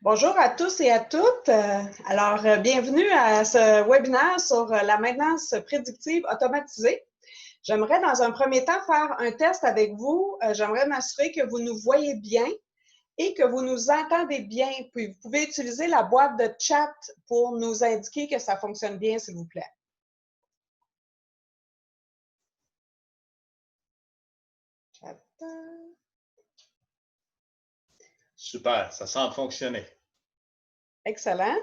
Bonjour à tous et à toutes. Bienvenue à ce webinaire sur la maintenance prédictive automatisée. J'aimerais dans un premier temps faire un test avec vous. J'aimerais m'assurer que vous nous voyez bien et que vous nous entendez bien. Puis vous pouvez utiliser la boîte de chat pour nous indiquer que ça fonctionne bien, s'il vous plaît. Chat. Super, ça semble fonctionner. Excellent.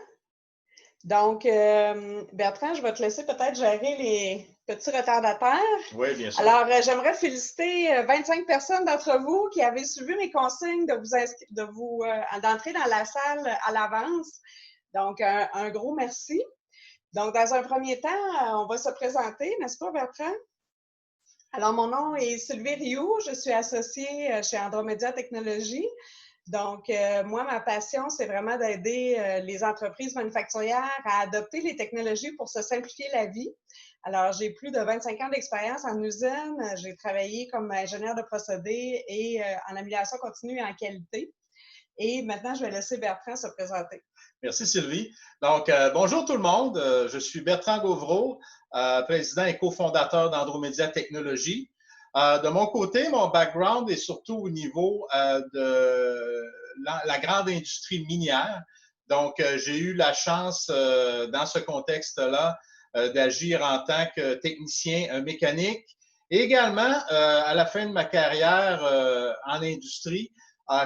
Donc, Bertrand, je vais te laisser peut-être gérer les petits retardataires. Oui, bien sûr. Alors, j'aimerais féliciter 25 personnes d'entre vous qui avaient suivi mes consignes d'entrer dans la salle à l'avance. Donc, un gros merci. Donc, dans un premier temps, on va se présenter, n'est-ce pas, Bertrand? Alors, mon nom est Sylvie Rioux. Je suis associée chez Andromédia Technologies. Donc, moi, ma passion, c'est vraiment d'aider les entreprises manufacturières à adopter les technologies pour se simplifier la vie. Alors, j'ai plus de 25 ans d'expérience en usine. J'ai travaillé comme ingénieur de procédés et en amélioration continue et en qualité. Et maintenant, je vais laisser Bertrand se présenter. Merci, Sylvie. Donc, bonjour tout le monde. Je suis Bertrand Gauvreau, président et cofondateur d'Andromédia Technologies. De mon côté, mon background est surtout au niveau de la grande industrie minière. Donc, j'ai eu la chance, dans ce contexte-là, d'agir en tant que technicien mécanique. Et également, à la fin de ma carrière en industrie,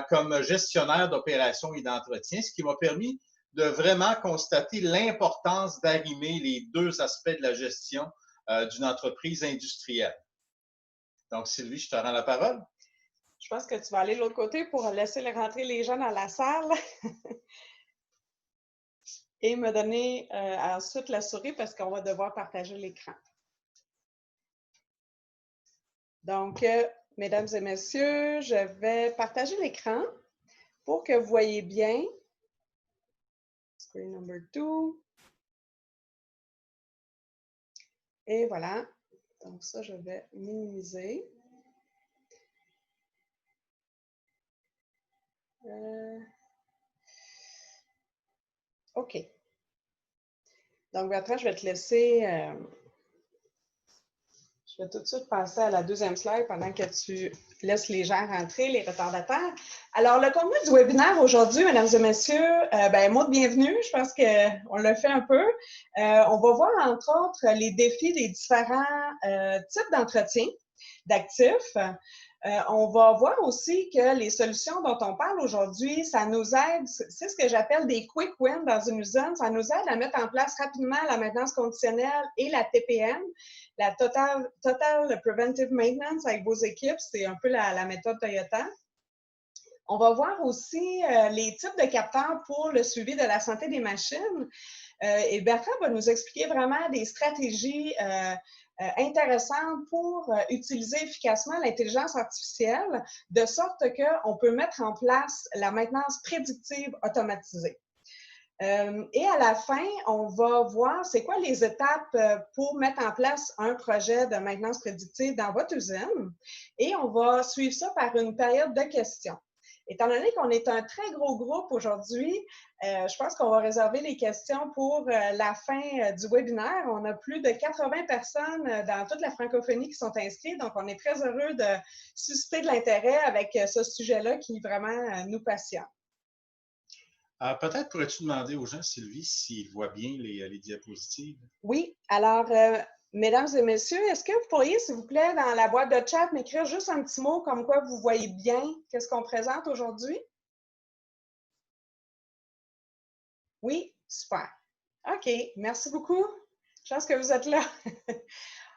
comme gestionnaire d'opérations et d'entretien, ce qui m'a permis de vraiment constater l'importance d'arrimer les deux aspects de la gestion d'une entreprise industrielle. Donc, Sylvie, je te rends la parole. Je pense que tu vas aller de l'autre côté pour laisser rentrer les gens dans la salle et me donner ensuite la souris parce qu'on va devoir partager l'écran. Donc, mesdames et messieurs, je vais partager l'écran pour que vous voyez bien. Screen number 2. Et voilà. Donc, ça, je vais minimiser. OK. Donc, Bertrand, je vais te laisser... je vais tout de suite passer à la deuxième slide pendant que tu laisses les gens rentrer, les retardataires. Alors, le contenu du webinaire aujourd'hui, mesdames et messieurs, mot de bienvenue, je pense qu'on l'a fait un peu. On va voir, entre autres, les défis des différents types d'entretien d'actifs. On va voir aussi que les solutions dont on parle aujourd'hui, ça nous aide, c'est ce que j'appelle des quick wins dans une usine, ça nous aide à mettre en place rapidement la maintenance conditionnelle et la TPM, la Total Preventive Maintenance avec vos équipes, c'est un peu la méthode Toyota. On va voir aussi les types de capteurs pour le suivi de la santé des machines. Et Bertrand va nous expliquer vraiment des stratégies intéressantes pour utiliser efficacement l'intelligence artificielle de sorte qu'on peut mettre en place la maintenance prédictive automatisée. Et à la fin, on va voir c'est quoi les étapes pour mettre en place un projet de maintenance prédictive dans votre usine. Et on va suivre ça par une période de questions. Étant donné qu'on est un très gros groupe aujourd'hui, je pense qu'on va réserver les questions pour la fin du webinaire. On a plus de 80 personnes dans toute la francophonie qui sont inscrites, donc on est très heureux de susciter de l'intérêt avec ce sujet-là qui vraiment nous passionne. Peut-être pourrais-tu demander aux gens, Sylvie, s'ils voient bien les diapositives? Oui, alors, mesdames et messieurs, est-ce que vous pourriez, s'il vous plaît, dans la boîte de chat, m'écrire juste un petit mot comme quoi vous voyez bien qu'est-ce qu'on présente aujourd'hui? Oui, super. OK, merci beaucoup. Je pense que vous êtes là.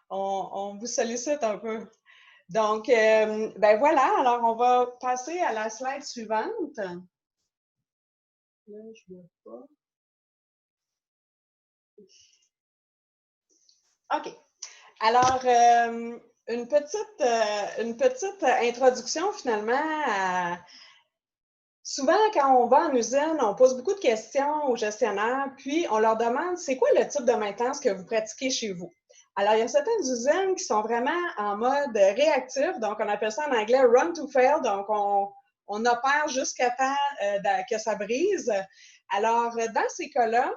on vous sollicite un peu. Donc, voilà, alors on va passer à la slide suivante. Là, je ne vois pas. OK. Alors, une petite introduction finalement. Souvent, quand on va en usine, on pose beaucoup de questions aux gestionnaires, puis on leur demande c'est quoi le type de maintenance que vous pratiquez chez vous. Alors, il y a certaines usines qui sont vraiment en mode réactif, donc on appelle ça en anglais run to fail, donc on on opère jusqu'à temps que ça brise. Alors, dans ces cas-là,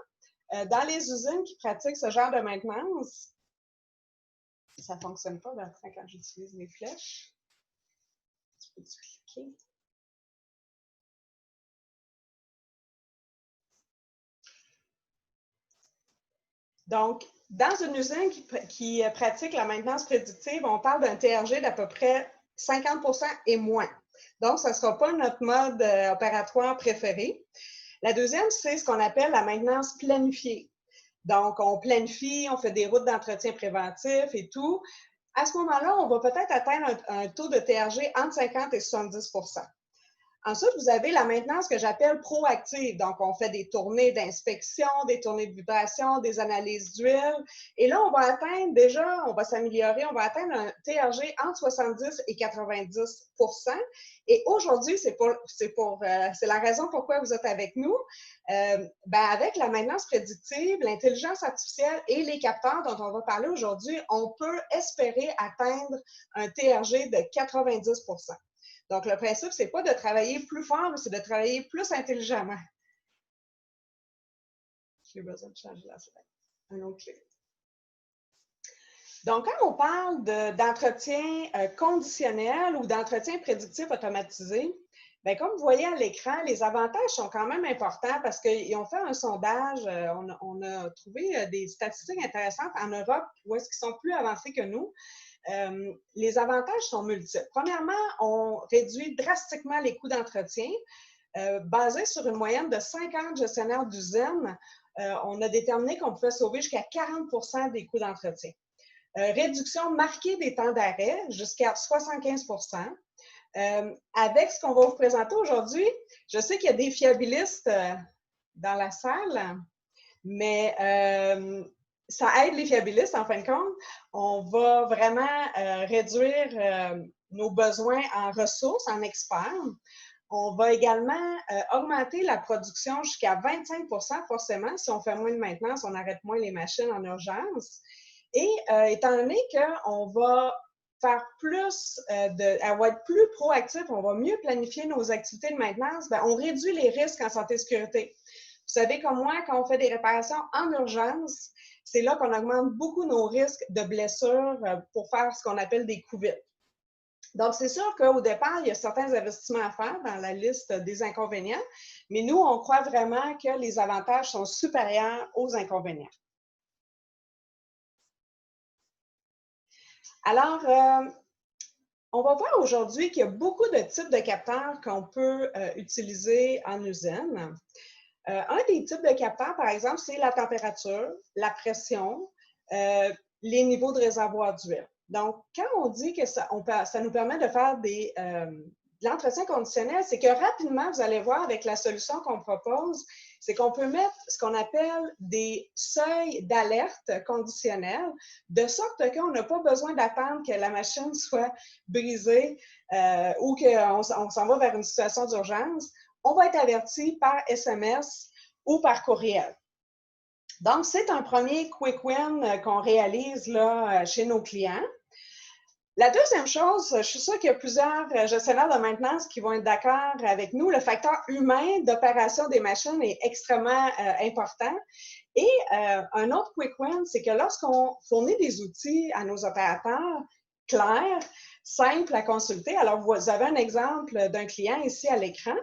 dans les usines qui pratiquent ce genre de maintenance, ça ne fonctionne pas, Bertrand, quand j'utilise les flèches. Tu peux-tu cliquer? Donc, dans une usine qui pratique la maintenance prédictive, on parle d'un TRG d'à peu près 50% et moins. Donc, ce ne sera pas notre mode opératoire préféré. La deuxième, c'est ce qu'on appelle la maintenance planifiée. Donc, on planifie, on fait des routes d'entretien préventif et tout. À ce moment-là, on va peut-être atteindre un taux de TRG entre 50 et 70%. Ensuite, vous avez la maintenance que j'appelle proactive. Donc, on fait des tournées d'inspection, des tournées de vibration, des analyses d'huile. Et là, on va atteindre déjà, on va s'améliorer, on va atteindre un TRG entre 70 et 90%. Et aujourd'hui, c'est la raison pourquoi vous êtes avec nous. Avec la maintenance prédictive, l'intelligence artificielle et les capteurs dont on va parler aujourd'hui, on peut espérer atteindre un TRG de 90%. Donc, le principe, ce n'est pas de travailler plus fort, mais c'est de travailler plus intelligemment. J'ai besoin de changer la slide. Un autre clé. Donc, quand on parle d'entretien conditionnel ou d'entretien prédictif automatisé, bien, comme vous voyez à l'écran, les avantages sont quand même importants parce qu'ils ont fait un sondage, on a trouvé des statistiques intéressantes en Europe où est-ce qu'ils sont plus avancés que nous. Les avantages sont multiples. Premièrement, on réduit drastiquement les coûts d'entretien. Basé sur une moyenne de 50 gestionnaires d'usines, on a déterminé qu'on pouvait sauver jusqu'à 40% des coûts d'entretien. Réduction marquée des temps d'arrêt jusqu'à 75%. Avec ce qu'on va vous présenter aujourd'hui, je sais qu'il y a des fiabilistes dans la salle, mais ça aide les fiabilistes, en fin de compte. On va vraiment réduire nos besoins en ressources, en experts. On va également augmenter la production jusqu'à 25%, forcément. Si on fait moins de maintenance, on arrête moins les machines en urgence. Et étant donné qu'on va faire plus, on va être plus proactif, on va mieux planifier nos activités de maintenance, bien, on réduit les risques en santé et sécurité. Vous savez comme moi, quand on fait des réparations en urgence, c'est là qu'on augmente beaucoup nos risques de blessures pour faire ce qu'on appelle des coups vides. Donc, c'est sûr qu'au départ, il y a certains investissements à faire dans la liste des inconvénients, mais nous, on croit vraiment que les avantages sont supérieurs aux inconvénients. Alors, on va voir aujourd'hui qu'il y a beaucoup de types de capteurs qu'on peut utiliser en usine. Un des types de capteurs, par exemple, c'est la température, la pression, les niveaux de réservoir d'huile. Donc, quand on dit que ça nous permet de faire de l'entretien conditionnel, c'est que rapidement, vous allez voir avec la solution qu'on propose, c'est qu'on peut mettre ce qu'on appelle des seuils d'alerte conditionnels, de sorte qu'on n'a pas besoin d'attendre que la machine soit brisée ou qu'on s'en va vers une situation d'urgence. On va être averti par SMS ou par courriel. Donc, c'est un premier quick win qu'on réalise là, chez nos clients. La deuxième chose, je suis sûre qu'il y a plusieurs gestionnaires de maintenance qui vont être d'accord avec nous. Le facteur humain d'opération des machines est extrêmement important. Et un autre quick win, c'est que lorsqu'on fournit des outils à nos opérateurs clairs, simples à consulter, alors vous avez un exemple d'un client ici à l'écran.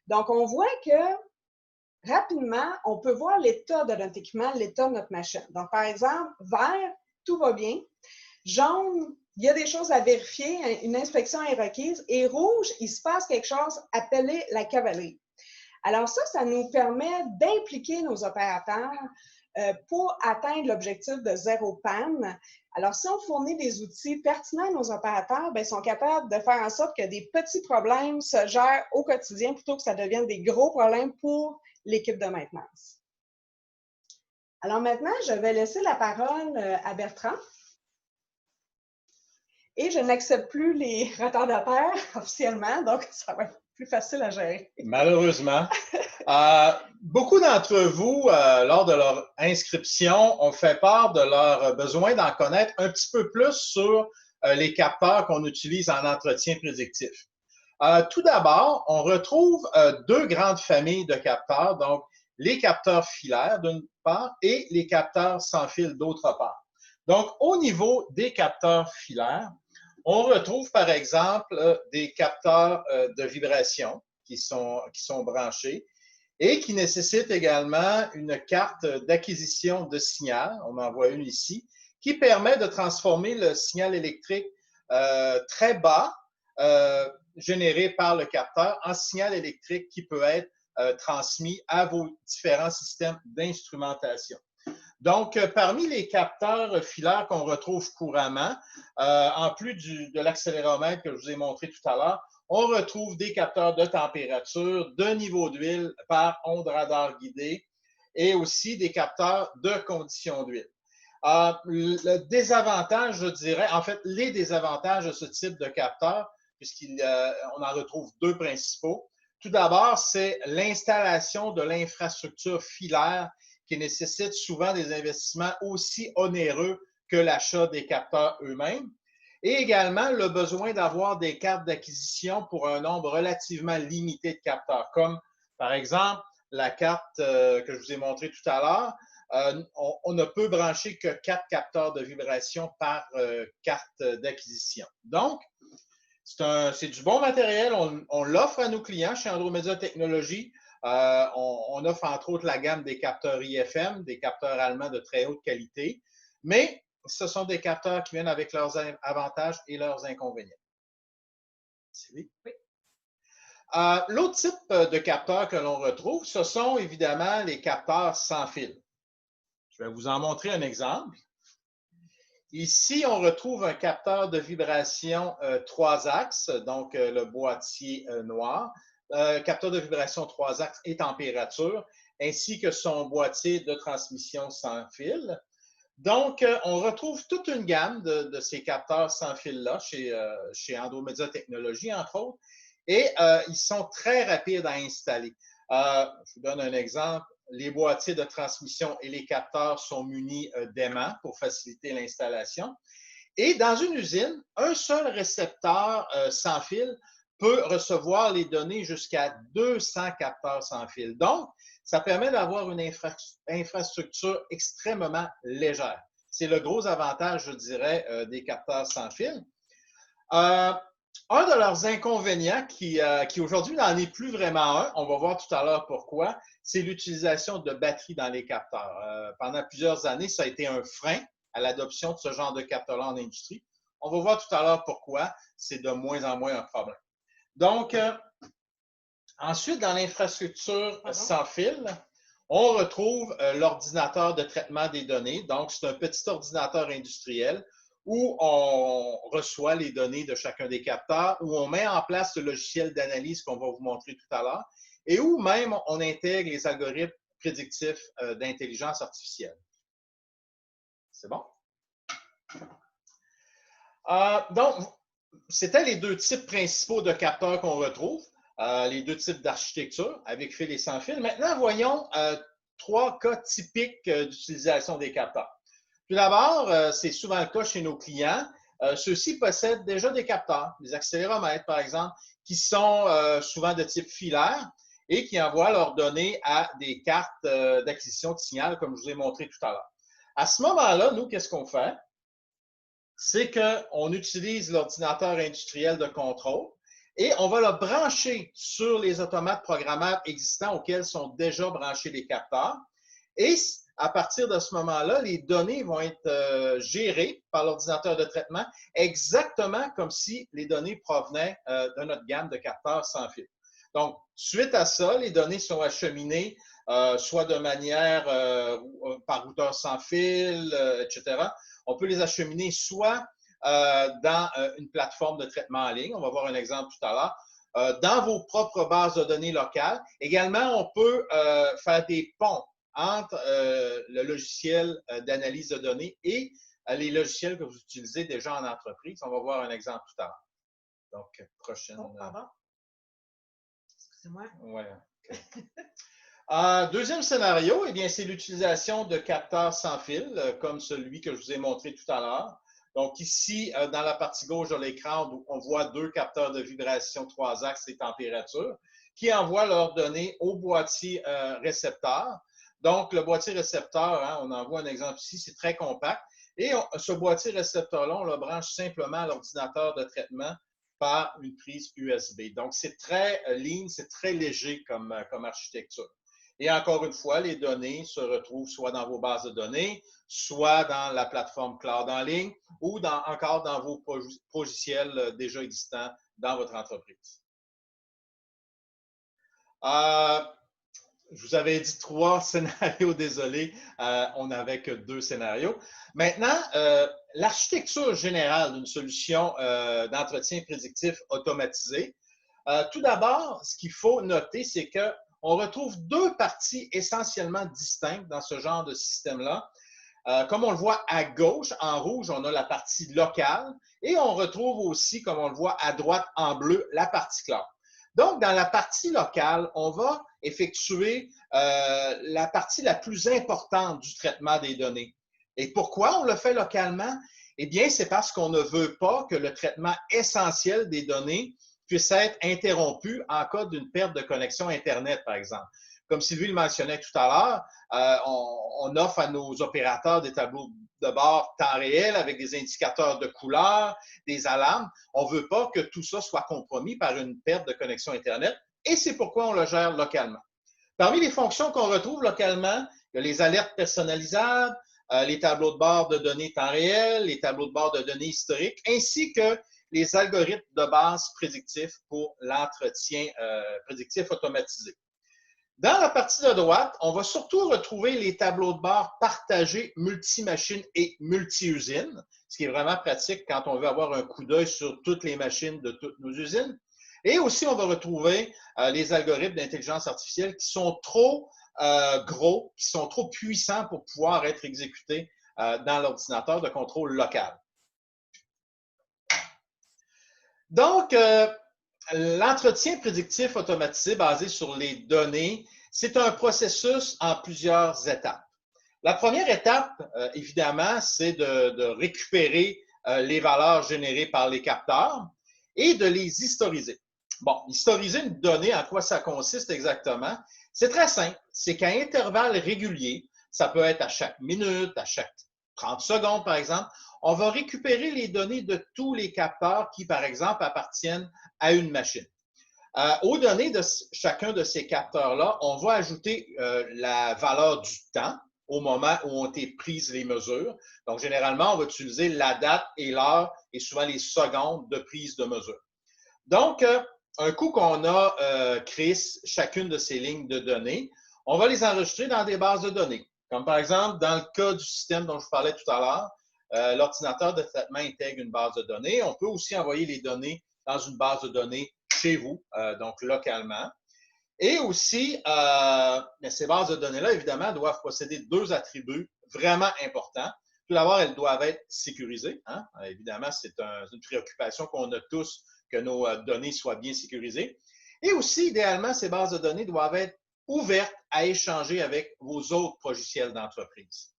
Donc, on voit que rapidement, on peut voir l'état de notre équipement, l'état de notre machine. Donc, par exemple, vert, tout va bien. Jaune, il y a des choses à vérifier, une inspection est requise. Et rouge, il se passe quelque chose, appelez la cavalerie. Alors ça nous permet d'impliquer nos opérateurs pour atteindre l'objectif de zéro panne. Alors, si on fournit des outils pertinents à nos opérateurs, bien, ils sont capables de faire en sorte que des petits problèmes se gèrent au quotidien plutôt que ça devienne des gros problèmes pour l'équipe de maintenance. Alors maintenant, je vais laisser la parole à Bertrand. Et je n'accepte plus les retardataires officiellement, donc ça va être plus facile à gérer. Malheureusement. Beaucoup d'entre vous, lors de leur inscription, ont fait part de leur besoin d'en connaître un petit peu plus sur les capteurs qu'on utilise en entretien prédictif. Tout d'abord, on retrouve deux grandes familles de capteurs, donc les capteurs filaires d'une part et les capteurs sans fil d'autre part. Donc, au niveau des capteurs filaires, on retrouve par exemple des capteurs de vibration qui sont branchés et qui nécessitent également une carte d'acquisition de signal, on en voit une ici, qui permet de transformer le signal électrique très bas généré par le capteur en signal électrique qui peut être transmis à vos différents systèmes d'instrumentation. Donc, parmi les capteurs filaires qu'on retrouve couramment, en plus de l'accéléromètre que je vous ai montré tout à l'heure, on retrouve des capteurs de température, de niveau d'huile par onde radar guidée et aussi des capteurs de conditions d'huile. Le désavantage, je dirais, en fait, les désavantages de ce type de capteur, puisqu'on en retrouve deux principaux. Tout d'abord, c'est l'installation de l'infrastructure filaire qui nécessite souvent des investissements aussi onéreux que l'achat des capteurs eux-mêmes. Et également, le besoin d'avoir des cartes d'acquisition pour un nombre relativement limité de capteurs, comme par exemple la carte que je vous ai montrée tout à l'heure. On ne peut brancher que 4 capteurs de vibration par carte d'acquisition. Donc, c'est du bon matériel. On l'offre à nos clients chez Andromedia Technologies. On offre entre autres la gamme des capteurs IFM, des capteurs allemands de très haute qualité, mais ce sont des capteurs qui viennent avec leurs avantages et leurs inconvénients. Oui. L'autre type de capteurs que l'on retrouve, ce sont évidemment les capteurs sans fil. Je vais vous en montrer un exemple. Ici, on retrouve un capteur de vibration 3 axes, donc le boîtier noir, capteur de vibration 3 axes et température, ainsi que son boîtier de transmission sans fil. Donc, on retrouve toute une gamme de ces capteurs sans fil-là chez Andromedia Technologies, entre autres, et ils sont très rapides à installer. Je vous donne un exemple. Les boîtiers de transmission et les capteurs sont munis d'aimants pour faciliter l'installation. Et dans une usine, un seul récepteur sans fil peut recevoir les données jusqu'à 200 capteurs sans fil. Donc, ça permet d'avoir une infrastructure extrêmement légère. C'est le gros avantage, je dirais, des capteurs sans fil. Un de leurs inconvénients, qui aujourd'hui n'en est plus vraiment un, on va voir tout à l'heure pourquoi, c'est l'utilisation de batteries dans les capteurs. Pendant plusieurs années, ça a été un frein à l'adoption de ce genre de capteurs-là en industrie. On va voir tout à l'heure pourquoi c'est de moins en moins un problème. Donc, ensuite, dans l'infrastructure sans fil, on retrouve l'ordinateur de traitement des données. Donc, c'est un petit ordinateur industriel où on reçoit les données de chacun des capteurs, où on met en place le logiciel d'analyse qu'on va vous montrer tout à l'heure, et où même on intègre les algorithmes prédictifs d'intelligence artificielle. C'est bon? Donc, c'était les deux types principaux de capteurs qu'on retrouve, les deux types d'architecture, avec fil et sans fil. Maintenant, voyons trois cas typiques d'utilisation des capteurs. Tout d'abord, c'est souvent le cas chez nos clients. Ceux-ci possèdent déjà des capteurs, des accéléromètres par exemple, qui sont souvent de type filaire et qui envoient leurs données à des cartes d'acquisition de signal, comme je vous ai montré tout à l'heure. À ce moment-là, nous, qu'est-ce qu'on fait? C'est qu'on utilise l'ordinateur industriel de contrôle et on va le brancher sur les automates programmables existants auxquels sont déjà branchés les capteurs. Et à partir de ce moment-là, les données vont être gérées par l'ordinateur de traitement exactement comme si les données provenaient de notre gamme de capteurs sans fil. Donc, suite à ça, les données sont acheminées soit de manière par routeur sans fil, etc. On peut les acheminer soit dans une plateforme de traitement en ligne, on va voir un exemple tout à l'heure, dans vos propres bases de données locales. Également, on peut faire des ponts entre le logiciel d'analyse de données et les logiciels que vous utilisez déjà en entreprise. On va voir un exemple tout à l'heure. Donc, prochaine. Oh, pardon. Excusez-moi. Ouais. Deuxième scénario, eh bien, c'est l'utilisation de capteurs sans fil, comme celui que je vous ai montré tout à l'heure. Donc ici, dans la partie gauche de l'écran, on voit 2 capteurs de vibration 3 axes et température qui envoient leurs données au boîtier récepteur. Donc, le boîtier récepteur, hein, on en voit un exemple ici, c'est très compact. Et ce boîtier récepteur-là, on le branche simplement à l'ordinateur de traitement par une prise USB. Donc, c'est très lean, c'est très léger comme architecture. Et encore une fois, les données se retrouvent soit dans vos bases de données, soit dans la plateforme cloud en ligne ou encore dans vos logiciels déjà existants dans votre entreprise. Je vous avais dit 3 scénarios, désolé, on n'avait que 2 scénarios. Maintenant, l'architecture générale d'une solution d'entretien prédictif automatisé. Tout d'abord, ce qu'il faut noter, c'est qu'on retrouve 2 parties essentiellement distinctes dans ce genre de système-là. Comme on le voit à gauche, en rouge, on a la partie locale et on retrouve aussi, comme on le voit à droite en bleu, la partie cloud. Donc, dans la partie locale, on va effectuer la partie la plus importante du traitement des données. Et pourquoi on le fait localement? Eh bien, c'est parce qu'on ne veut pas que le traitement essentiel des données puisse être interrompu en cas d'une perte de connexion Internet, par exemple. Comme Sylvie le mentionnait tout à l'heure, on offre à nos opérateurs des tableaux de bord temps réel avec des indicateurs de couleurs, des alarmes. On ne veut pas que tout ça soit compromis par une perte de connexion Internet et c'est pourquoi on le gère localement. Parmi les fonctions qu'on retrouve localement, il y a les alertes personnalisables, les tableaux de bord de données temps réel, les tableaux de bord de données historiques, ainsi que les algorithmes de base prédictifs pour l'entretien prédictif automatisé. Dans la partie de droite, on va surtout retrouver les tableaux de bord partagés multi-machines et multi-usines, ce qui est vraiment pratique quand on veut avoir un coup d'œil sur toutes les machines de toutes nos usines. Et aussi, on va retrouver les algorithmes d'intelligence artificielle qui sont trop gros, qui sont trop puissants pour pouvoir être exécutés dans l'ordinateur de contrôle local. Donc, l'entretien prédictif automatisé basé sur les données, c'est un processus en plusieurs étapes. La première étape, évidemment, c'est de récupérer les valeurs générées par les capteurs et de les historiser. Bon, historiser une donnée, en quoi ça consiste exactement? C'est très simple. C'est qu'à intervalles réguliers, ça peut être à chaque minute, à chaque 30 secondes, par exemple, on va récupérer les données de tous les capteurs qui, par exemple, appartiennent à une machine. Aux données de chacun de ces capteurs-là, on va ajouter la valeur du temps au moment où ont été prises les mesures. Donc, généralement, on va utiliser la date et l'heure et souvent les secondes de prise de mesure. Donc, un coup qu'on a créé chacune de ces lignes de données, on va les enregistrer dans des bases de données. Comme par exemple, dans le cas du système dont je vous parlais tout à l'heure, l'ordinateur de traitement intègre une base de données. On peut aussi envoyer les données dans une base de données chez vous, donc localement. Et aussi, ces bases de données-là, évidemment, doivent posséder 2 attributs vraiment importants. Tout d'abord, elles doivent être sécurisées. Hein? Évidemment, c'est une préoccupation qu'on a tous, que nos données soient bien sécurisées. Et aussi, idéalement, ces bases de données doivent être ouvertes à échanger avec vos autres logiciels d'entreprise.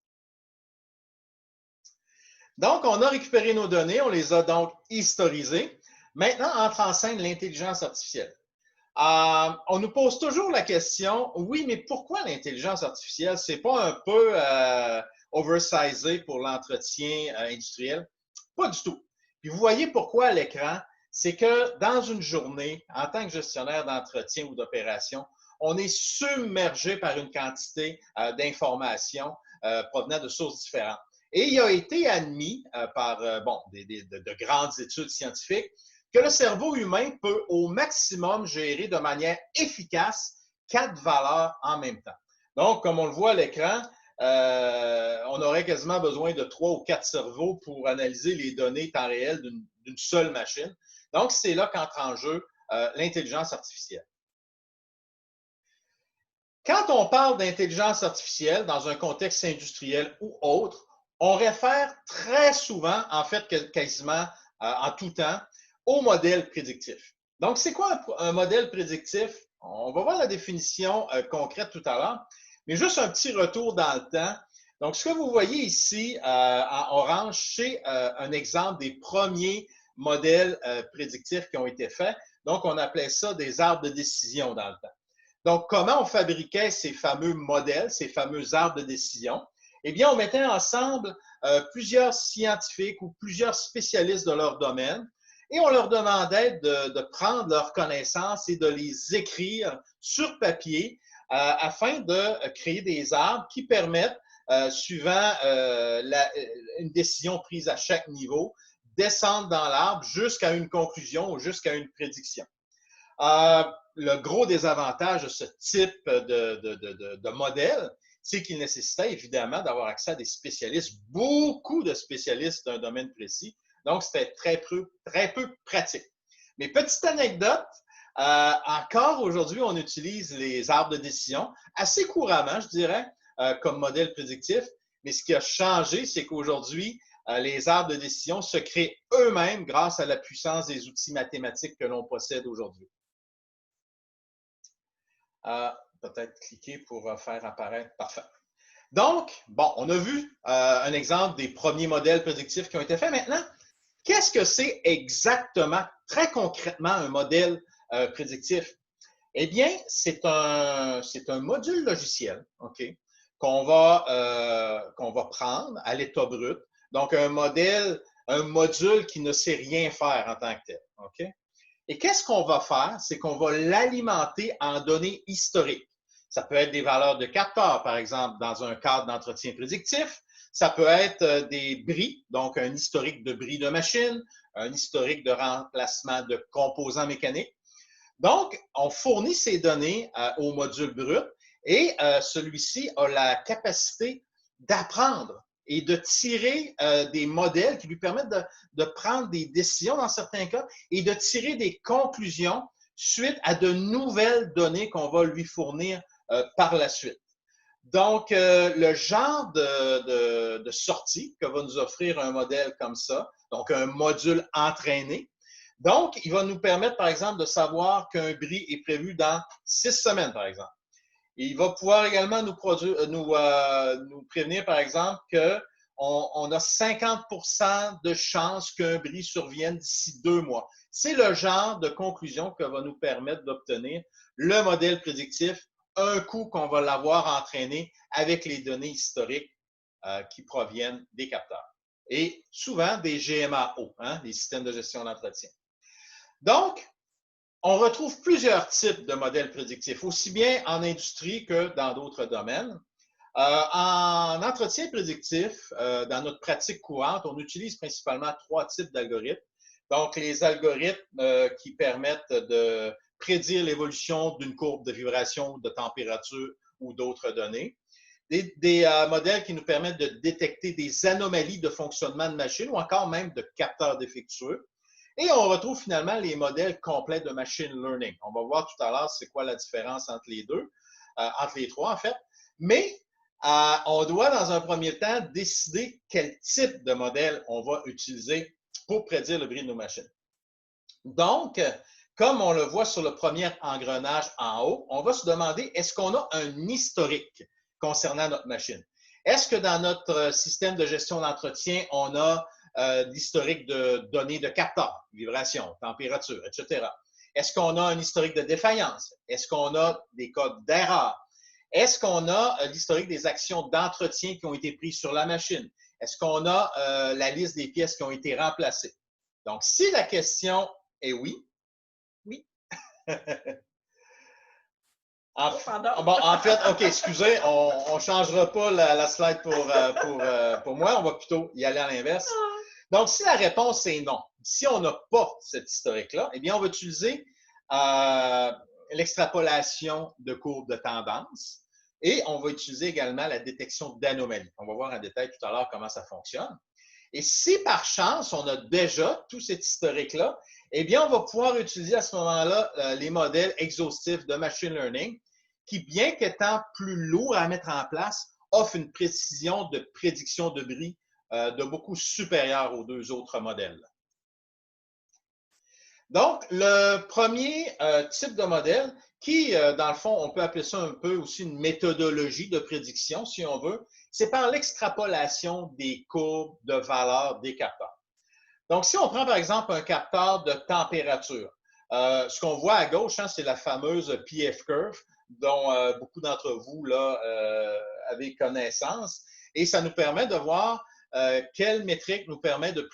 Donc, on a récupéré nos données, on les a donc historisées. Maintenant, entre en scène l'intelligence artificielle. On nous pose toujours la question, oui, mais pourquoi l'intelligence artificielle? C'est pas un peu oversizé pour l'entretien industriel? Pas du tout. Puis vous voyez pourquoi à l'écran, c'est que dans une journée, en tant que gestionnaire d'entretien ou d'opération, on est submergé par une quantité d'informations provenant de sources différentes. Et il a été admis par de grandes études scientifiques que le cerveau humain peut au maximum gérer de manière efficace 4 valeurs en même temps. Donc, comme on le voit à l'écran, on aurait quasiment besoin de 3 ou 4 cerveaux pour analyser les données temps réel d'une seule machine. Donc, c'est là qu'entre en jeu l'intelligence artificielle. Quand on parle d'intelligence artificielle dans un contexte industriel ou autre, on réfère très souvent, en fait quasiment en tout temps, au modèle prédictif. Donc, c'est quoi un modèle prédictif? On va voir la définition concrète tout à l'heure, mais juste un petit retour dans le temps. Donc, ce que vous voyez ici en orange, c'est un exemple des premiers modèles prédictifs qui ont été faits. Donc, on appelait ça des arbres de décision dans le temps. Donc, comment on fabriquait ces fameux modèles, ces fameux arbres de décision? Eh bien, on mettait ensemble plusieurs scientifiques ou plusieurs spécialistes de leur domaine et on leur demandait de prendre leurs connaissances et de les écrire sur papier afin de créer des arbres qui permettent, suivant une décision prise à chaque niveau, descendre dans l'arbre jusqu'à une conclusion ou jusqu'à une prédiction. Le gros désavantage de ce type de modèle, c'est qu'il nécessitait évidemment d'avoir accès à des spécialistes, beaucoup de spécialistes d'un domaine précis. Donc, c'était très peu pratique. Mais petite anecdote, encore aujourd'hui, on utilise les arbres de décision assez couramment, je dirais, comme modèle prédictif. Mais ce qui a changé, c'est qu'aujourd'hui, les arbres de décision se créent eux-mêmes grâce à la puissance des outils mathématiques que l'on possède aujourd'hui. Peut-être cliquer pour faire apparaître. Parfait. Donc, bon, on a vu un exemple des premiers modèles prédictifs qui ont été faits. Maintenant, qu'est-ce que c'est exactement, très concrètement, un modèle prédictif? Eh bien, c'est un module logiciel, OK, qu'on va prendre à l'état brut. Donc, un module qui ne sait rien faire en tant que tel, OK? Et qu'est-ce qu'on va faire? C'est qu'on va l'alimenter en données historiques. Ça peut être des valeurs de capteurs, par exemple, dans un cadre d'entretien prédictif. Ça peut être des bris, donc un historique de bris de machine, un historique de remplacement de composants mécaniques. Donc, on fournit ces données au module brut et celui-ci a la capacité d'apprendre et de tirer des modèles qui lui permettent de prendre des décisions dans certains cas et de tirer des conclusions suite à de nouvelles données qu'on va lui fournir par la suite. Donc, le genre de sortie que va nous offrir un modèle comme ça, donc un module entraîné, donc, il va nous permettre, par exemple, de savoir qu'un bris est prévu dans 6 semaines, par exemple. Et il va pouvoir également nous prévenir, par exemple, qu'on a 50% de chances qu'un bris survienne d'ici 2 mois. C'est le genre de conclusion que va nous permettre d'obtenir le modèle prédictif un coup qu'on va l'avoir entraîné avec les données historiques qui proviennent des capteurs. Et souvent des GMAO, hein, les systèmes de gestion d'entretien. Donc, on retrouve plusieurs types de modèles prédictifs, aussi bien en industrie que dans d'autres domaines. En entretien prédictif, dans notre pratique courante, on utilise principalement 3 types d'algorithmes. Donc, les algorithmes qui permettent de prédire l'évolution d'une courbe de vibration, de température ou d'autres données. Des modèles qui nous permettent de détecter des anomalies de fonctionnement de machine ou encore même de capteurs défectueux. Et on retrouve finalement les modèles complets de machine learning. On va voir tout à l'heure c'est quoi la différence entre les deux, entre les trois en fait. Mais on doit dans un premier temps décider quel type de modèle on va utiliser pour prédire le bris de nos machines. Donc, comme on le voit sur le premier engrenage en haut, on va se demander est-ce qu'on a un historique concernant notre machine? Est-ce que dans notre système de gestion d'entretien, on a l'historique de données de capteurs, vibration, température, etc. Est-ce qu'on a un historique de défaillance? Est-ce qu'on a des codes d'erreur? Est-ce qu'on a l'historique des actions d'entretien qui ont été prises sur la machine? Est-ce qu'on a la liste des pièces qui ont été remplacées? Donc, si la question est oui, oui. En fait, OK, excusez, on ne changera pas la slide pour moi, on va plutôt y aller à l'inverse. Donc, si la réponse est non, si on n'a pas cet historique-là, eh bien, on va utiliser l'extrapolation de courbes de tendance et on va utiliser également la détection d'anomalies. On va voir en détail tout à l'heure comment ça fonctionne. Et si par chance, on a déjà tout cet historique-là, eh bien, on va pouvoir utiliser à ce moment-là les modèles exhaustifs de machine learning qui, bien qu'étant plus lourds à mettre en place, offrent une précision de prédiction de bris de beaucoup supérieure aux deux autres modèles. Donc, le premier type de modèle qui, dans le fond, on peut appeler ça un peu aussi une méthodologie de prédiction, si on veut, c'est par l'extrapolation des courbes de valeur des capteurs. Donc, si on prend par exemple un capteur de température, ce qu'on voit à gauche, hein, c'est la fameuse PF curve dont beaucoup d'entre vous là, avez connaissance. Et ça nous permet de voir quelle métrique nous permet de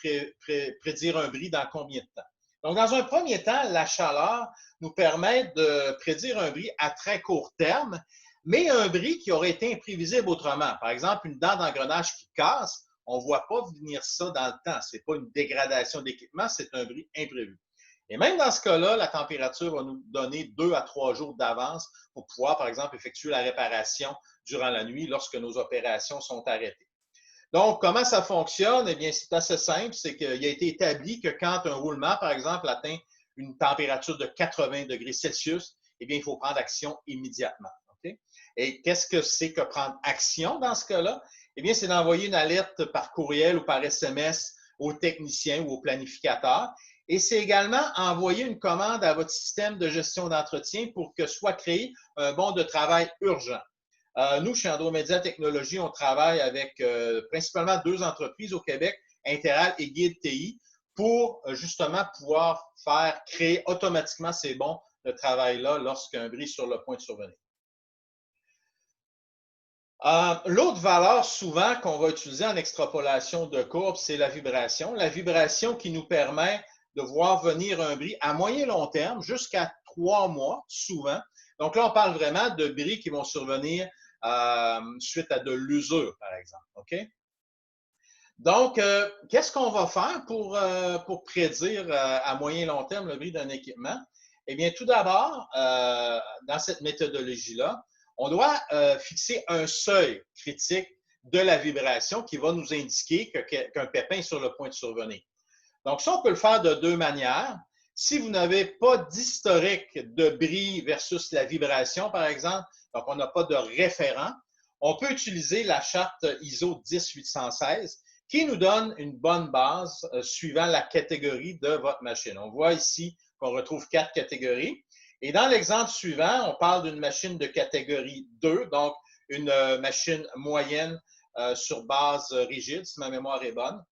prédire un bris dans combien de temps. Donc, dans un premier temps, la chaleur nous permet de prédire un bris à très court terme, mais un bris qui aurait été imprévisible autrement. Par exemple, une dent d'engrenage qui casse, on ne voit pas venir ça dans le temps. Ce n'est pas une dégradation d'équipement, c'est un bris imprévu. Et même dans ce cas-là, la température va nous donner 2 à 3 jours d'avance pour pouvoir, par exemple, effectuer la réparation durant la nuit lorsque nos opérations sont arrêtées. Donc, comment ça fonctionne? Eh bien, c'est assez simple. C'est qu'il a été établi que quand un roulement, par exemple, atteint une température de 80 degrés Celsius, eh bien, il faut prendre action immédiatement. Okay? Et qu'est-ce que c'est que prendre action dans ce cas-là? Eh bien, c'est d'envoyer une alerte par courriel ou par SMS au technicien ou au planificateur. Et c'est également envoyer une commande à votre système de gestion d'entretien pour que soit créé un bon de travail urgent. Nous, chez Andromédia Technologies, on travaille avec principalement 2 entreprises au Québec, Interal et Guide TI, pour justement pouvoir créer automatiquement ces bons de travail-là lorsqu'un bris est sur le point de survenir. L'autre valeur souvent qu'on va utiliser en extrapolation de courbe, c'est la vibration. La vibration qui nous permet de voir venir un bris à moyen long terme jusqu'à 3 mois, souvent. Donc là, on parle vraiment de bris qui vont survenir suite à de l'usure, par exemple. OK? Donc, qu'est-ce qu'on va faire pour prédire à moyen long terme le bris d'un équipement? Eh bien, tout d'abord, dans cette méthodologie-là, on doit fixer un seuil critique de la vibration qui va nous indiquer qu'un pépin est sur le point de survenir. Donc, ça, on peut le faire de 2 manières. Si vous n'avez pas d'historique de bris versus la vibration, par exemple, donc on n'a pas de référent, on peut utiliser la charte ISO 10816 qui nous donne une bonne base suivant la catégorie de votre machine. On voit ici qu'on retrouve 4 catégories. Et dans l'exemple suivant, on parle d'une machine de catégorie 2, donc une machine moyenne sur base rigide, si ma mémoire est bonne.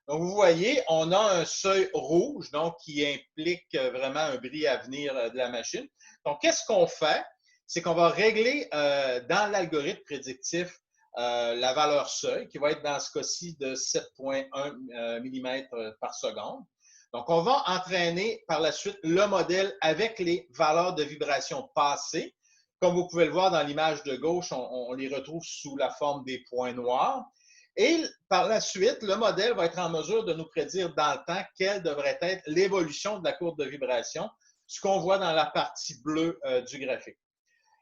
Donc, vous voyez, on a un seuil rouge, donc qui implique vraiment un bris à venir de la machine. Donc, qu'est-ce qu'on fait? C'est qu'on va régler dans l'algorithme prédictif la valeur seuil, qui va être dans ce cas-ci de 7,1 mm par seconde. Donc, on va entraîner par la suite le modèle avec les valeurs de vibration passées. Comme vous pouvez le voir dans l'image de gauche, on les retrouve sous la forme des points noirs. Et par la suite, le modèle va être en mesure de nous prédire dans le temps quelle devrait être l'évolution de la courbe de vibration, ce qu'on voit dans la partie bleue du graphique.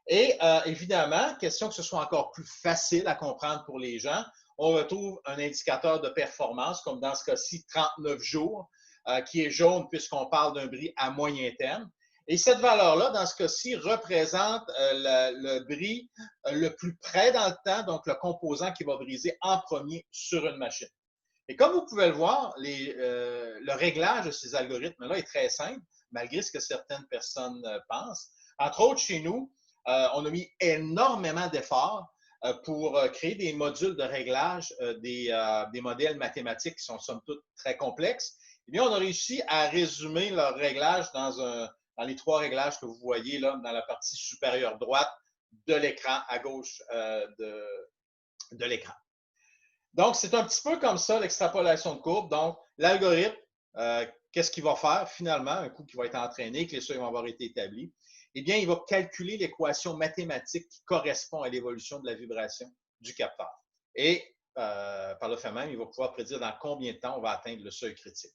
Et évidemment, question que ce soit encore plus facile à comprendre pour les gens, on retrouve un indicateur de performance, comme dans ce cas-ci, 39 jours, qui est jaune puisqu'on parle d'un bris à moyen terme. Et cette valeur-là, dans ce cas-ci, représente le bris le plus près dans le temps, donc le composant qui va briser en premier sur une machine. Et comme vous pouvez le voir, le réglage de ces algorithmes-là est très simple, malgré ce que certaines personnes pensent. Entre autres, chez nous, on a mis énormément d'efforts pour créer des modules de réglage des modèles mathématiques qui sont somme toute très complexes. Eh bien, on a réussi à résumer leur réglage dans les 3 réglages que vous voyez là dans la partie supérieure droite de l'écran, à gauche de l'écran. Donc, c'est un petit peu comme ça l'extrapolation de courbe. Donc, l'algorithme, qu'est-ce qu'il va faire finalement, un coup qui va être entraîné, que les seuils vont avoir été établis? Eh bien, il va calculer l'équation mathématique qui correspond à l'évolution de la vibration du capteur. Et par le fait même, il va pouvoir prédire dans combien de temps on va atteindre le seuil critique.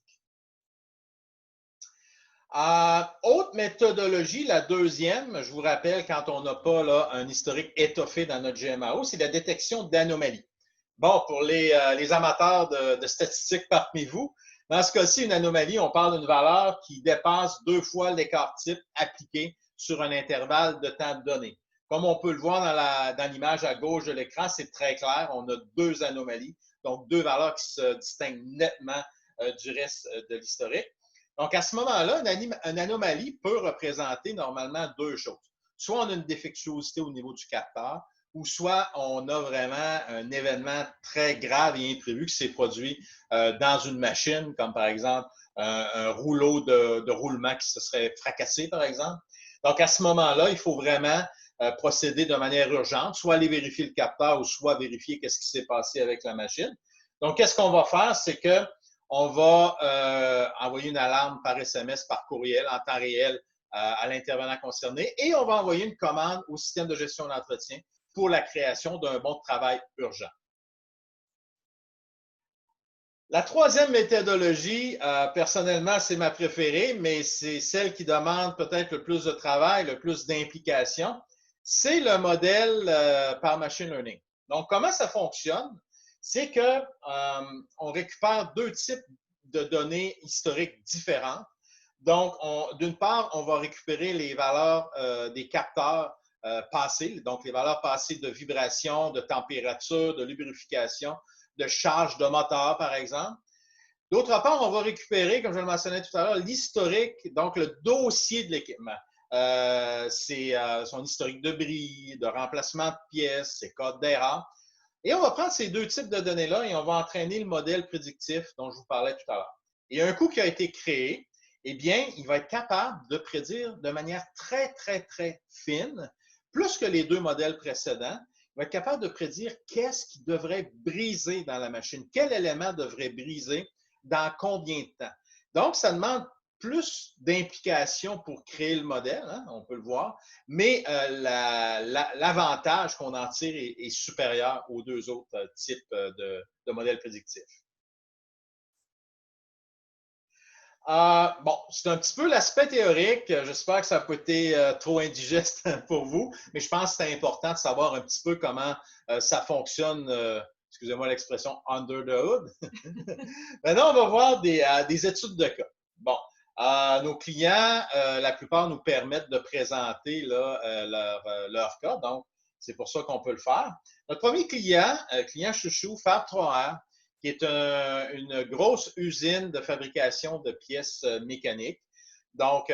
Autre méthodologie, la deuxième, je vous rappelle, quand on n'a pas là, un historique étoffé dans notre GMAO, c'est la détection d'anomalies. Bon, pour les amateurs de statistiques parmi vous, dans ce cas-ci, une anomalie, on parle d'une valeur qui dépasse 2 fois l'écart type appliqué sur un intervalle de temps donné. Comme on peut le voir dans l'image à gauche de l'écran, c'est très clair, on a 2 anomalies, donc 2 valeurs qui se distinguent nettement du reste de l'historique. Donc, à ce moment-là, une anomalie peut représenter normalement deux choses. Soit on a une défectuosité au niveau du capteur, ou soit on a vraiment un événement très grave et imprévu qui s'est produit dans une machine, comme par exemple un rouleau de roulement qui se serait fracassé, par exemple. Donc, à ce moment-là, il faut vraiment procéder de manière urgente, soit aller vérifier le capteur ou soit vérifier qu'est-ce qui s'est passé avec la machine. Donc, qu'est-ce qu'on va faire? C'est qu'on va envoyer une alarme par SMS, par courriel, en temps réel à l'intervenant concerné et on va envoyer une commande au système de gestion d'entretien pour la création d'un bon de travail urgent. La troisième méthodologie, personnellement, c'est ma préférée, mais c'est celle qui demande peut-être le plus de travail, le plus d'implication. C'est le modèle par machine learning. Donc, comment ça fonctionne? C'est qu'on récupère deux types de données historiques différentes. Donc, d'une part, on va récupérer les valeurs des capteurs passés, donc les valeurs passées de vibration, de température, de lubrification, de charge de moteur, par exemple. D'autre part, on va récupérer, comme je le mentionnais tout à l'heure, l'historique, donc le dossier de l'équipement. C'est son historique de bris, de remplacement de pièces, ses codes d'erreur. Et on va prendre ces deux types de données-là et on va entraîner le modèle prédictif dont je vous parlais tout à l'heure. Et un coup qui a été créé, eh bien, il va être capable de prédire de manière très, très, très fine, plus que les deux modèles précédents, il va être capable de prédire qu'est-ce qui devrait briser dans la machine, quel élément devrait briser dans combien de temps. Donc, ça demande plus d'implication pour créer le modèle, hein, on peut le voir, mais l'avantage qu'on en tire est supérieur aux deux autres types de modèles prédictifs. Bon, c'est un petit peu l'aspect théorique. J'espère que ça n'a pas été trop indigeste pour vous, mais je pense que c'est important de savoir un petit peu comment ça fonctionne, excusez-moi l'expression, under the hood. Maintenant, on va voir des études de cas. Bon, nos clients, la plupart nous permettent de présenter là, leur cas, donc c'est pour ça qu'on peut le faire. Notre premier client, client chouchou, Fab 3R, qui est une grosse usine de fabrication de pièces mécaniques. Donc,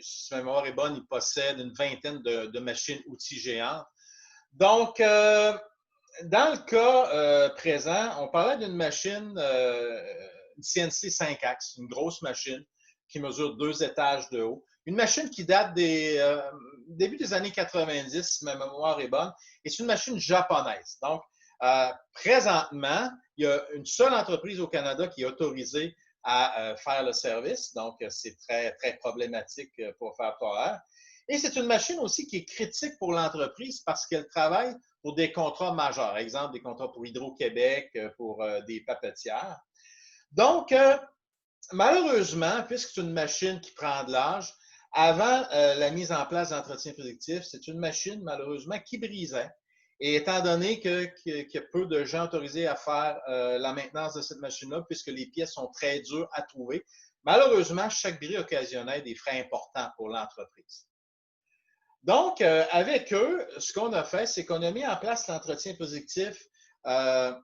si ma mémoire est bonne, il possède une vingtaine de machines-outils géantes. Donc, dans le cas présent, on parlait d'une machine, une CNC 5 axes, une grosse machine qui mesure 2 étages de haut. Une machine qui date des début des années 90, si ma mémoire est bonne, et c'est une machine japonaise. Donc, présentement, il y a une seule entreprise au Canada qui est autorisée à faire le service. Donc, c'est très, très problématique pour faire Power. Et c'est une machine aussi qui est critique pour l'entreprise parce qu'elle travaille pour des contrats majeurs. Exemple, des contrats pour Hydro-Québec, pour des papetières. Donc, malheureusement, puisque c'est une machine qui prend de l'âge, avant la mise en place d'entretien prédictif, c'est une machine, malheureusement, qui brisait. Et étant donné qu'il y a peu de gens autorisés à faire la maintenance de cette machine-là, puisque les pièces sont très dures à trouver, malheureusement, chaque bris occasionnait des frais importants pour l'entreprise. Donc, avec eux, ce qu'on a fait, c'est qu'on a mis en place l'entretien prédictif à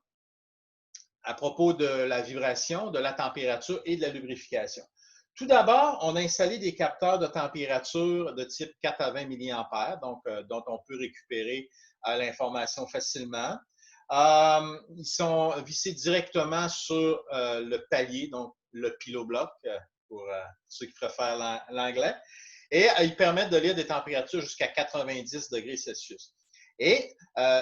propos de la vibration, de la température et de la lubrification. Tout d'abord, on a installé des capteurs de température de type 4 à 20 mA, donc dont on peut récupérer l'information facilement. Ils sont vissés directement sur le palier, donc le pilot-bloc, pour ceux qui préfèrent l'anglais. Et ils permettent de lire des températures jusqu'à 90 degrés Celsius. Et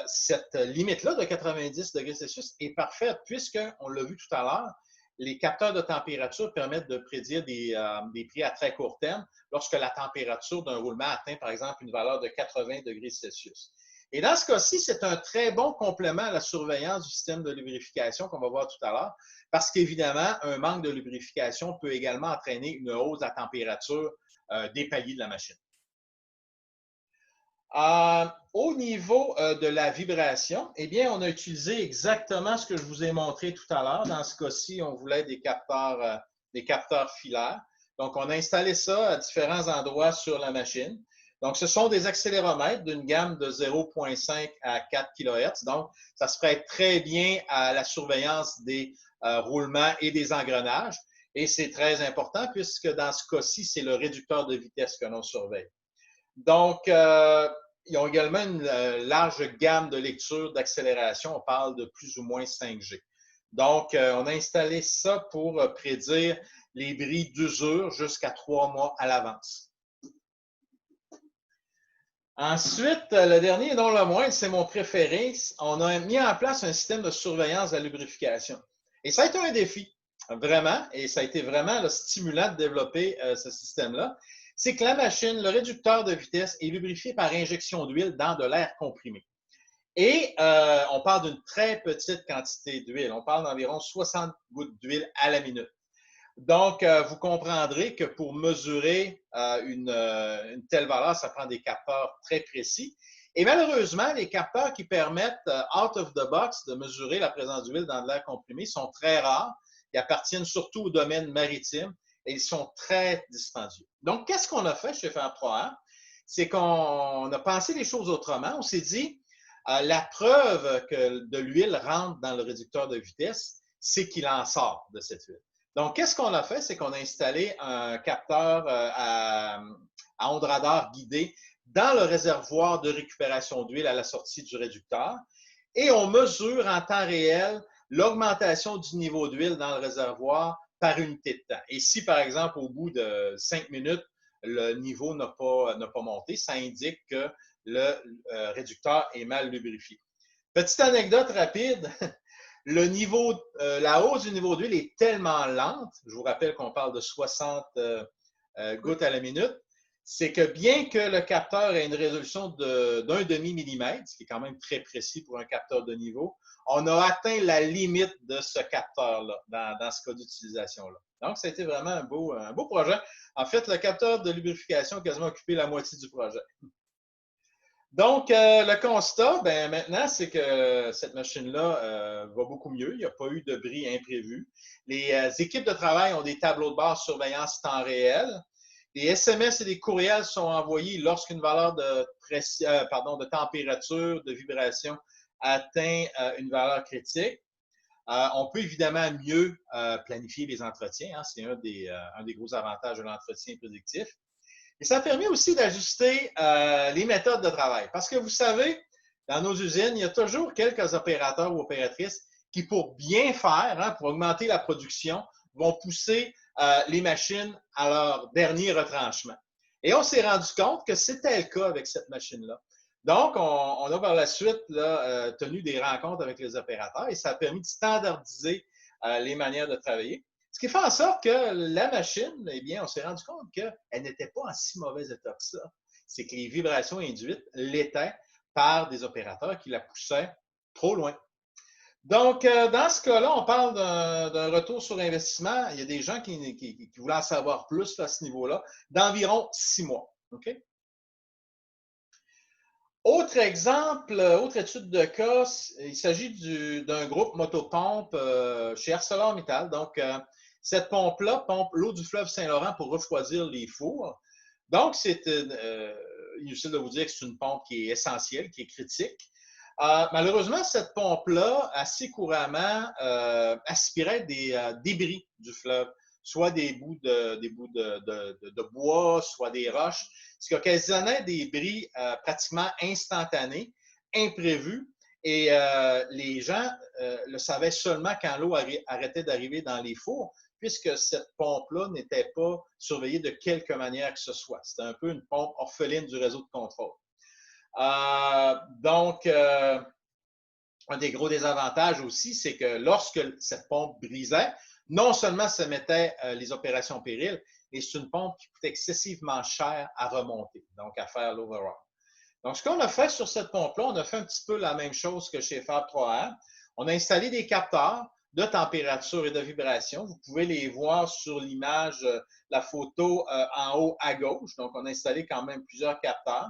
cette limite-là de 90 degrés Celsius est parfaite puisque, on l'a vu tout à l'heure, les capteurs de température permettent de prédire des prix à très court terme lorsque la température d'un roulement atteint, par exemple, une valeur de 80 degrés Celsius. Et dans ce cas-ci, c'est un très bon complément à la surveillance du système de lubrification qu'on va voir tout à l'heure, parce qu'évidemment, un manque de lubrification peut également entraîner une hausse de la température des paliers de la machine. Au niveau de la vibration, eh bien, on a utilisé exactement ce que je vous ai montré tout à l'heure. Dans ce cas-ci, on voulait des capteurs filaires. Donc, on a installé ça à différents endroits sur la machine. Donc, ce sont des accéléromètres d'une gamme de 0,5 à 4 kHz. Donc, ça se prête très bien à la surveillance des roulements et des engrenages. Et c'est très important puisque dans ce cas-ci, c'est le réducteur de vitesse que l'on surveille. Donc, ils ont également une large gamme de lecture d'accélération. On parle de plus ou moins 5G. Donc, on a installé ça pour prédire les bris d'usure jusqu'à 3 mois à l'avance. Ensuite, le dernier, non le moindre, c'est mon préféré. On a mis en place un système de surveillance de la lubrification. Et ça a été un défi, vraiment, et ça a été vraiment stimulant de développer ce système-là. C'est que la machine, le réducteur de vitesse, est lubrifié par injection d'huile dans de l'air comprimé. Et on parle d'une très petite quantité d'huile. On parle d'environ 60 gouttes d'huile à la minute. Donc, vous comprendrez que pour mesurer une telle valeur, ça prend des capteurs très précis. Et malheureusement, les capteurs qui permettent, out of the box, de mesurer la présence d'huile dans de l'air comprimé sont très rares. Ils appartiennent surtout au domaine maritime et ils sont très dispendieux. Donc, qu'est-ce qu'on a fait chez Fab3A? C'est qu'on a pensé les choses autrement. On s'est dit, la preuve que de l'huile rentre dans le réducteur de vitesse, c'est qu'il en sort de cette huile. Donc, qu'est-ce qu'on a fait? C'est qu'on a installé un capteur à ondes radar guidé dans le réservoir de récupération d'huile à la sortie du réducteur et on mesure en temps réel l'augmentation du niveau d'huile dans le réservoir par unité de temps. Et si, par exemple, au bout de 5 minutes, le niveau n'a pas monté, ça indique que le réducteur est mal lubrifié. Petite anecdote rapide. La hausse du niveau d'huile est tellement lente, je vous rappelle qu'on parle de 60 gouttes à la minute, c'est que bien que le capteur ait une résolution d'un demi-millimètre, ce qui est quand même très précis pour un capteur de niveau, on a atteint la limite de ce capteur-là dans ce cas d'utilisation-là. Donc, ça a été vraiment un beau projet. En fait, le capteur de lubrification a quasiment occupé la moitié du projet. Donc, le constat, maintenant, c'est que cette machine-là va beaucoup mieux. Il n'y a pas eu de bris imprévus. Les équipes de travail ont des tableaux de bord surveillance temps réel. Les SMS et les courriels sont envoyés lorsqu'une valeur de température, de vibration atteint une valeur critique. On peut évidemment mieux planifier les entretiens. Hein. C'est un des gros avantages de l'entretien prédictif. Et ça permet aussi d'ajuster les méthodes de travail. Parce que vous savez, dans nos usines, il y a toujours quelques opérateurs ou opératrices qui, pour bien faire, hein, pour augmenter la production, vont pousser les machines à leur dernier retranchement. Et on s'est rendu compte que c'était le cas avec cette machine-là. Donc, on a par la suite tenu des rencontres avec les opérateurs et ça a permis de standardiser les manières de travailler. Ce qui fait en sorte que la machine, eh bien, on s'est rendu compte qu'elle n'était pas en si mauvais état que ça. C'est que les vibrations induites l'étaient par des opérateurs qui la poussaient trop loin. Donc, dans ce cas-là, on parle d'un retour sur investissement. Il y a des gens qui voulaient en savoir plus à ce niveau-là, d'environ 6 mois. Okay? Autre exemple, autre étude de cas, il s'agit d'un groupe motopompe chez ArcelorMittal. Donc, cette pompe-là pompe l'eau du fleuve Saint-Laurent pour refroidir les fours. Donc, c'est inutile de vous dire que c'est une pompe qui est essentielle, qui est critique. Malheureusement, cette pompe-là, assez couramment, aspirait des débris du fleuve, soit des bouts de bois, soit des roches, ce qui occasionnait des bris pratiquement instantanés, imprévus, et les gens le savaient seulement quand l'eau arrêtait d'arriver dans les fours, puisque cette pompe-là n'était pas surveillée de quelque manière que ce soit. C'était un peu une pompe orpheline du réseau de contrôle. Donc, un des gros désavantages aussi, c'est que lorsque cette pompe brisait, non seulement ça mettait les opérations en péril, mais c'est une pompe qui coûte excessivement cher à remonter, donc à faire l'overhaul. Donc, ce qu'on a fait sur cette pompe-là, on a fait un petit peu la même chose que chez Fab3A. On a installé des capteurs de température et de vibration. Vous pouvez les voir sur l'image, la photo en haut à gauche. Donc, on a installé quand même plusieurs capteurs.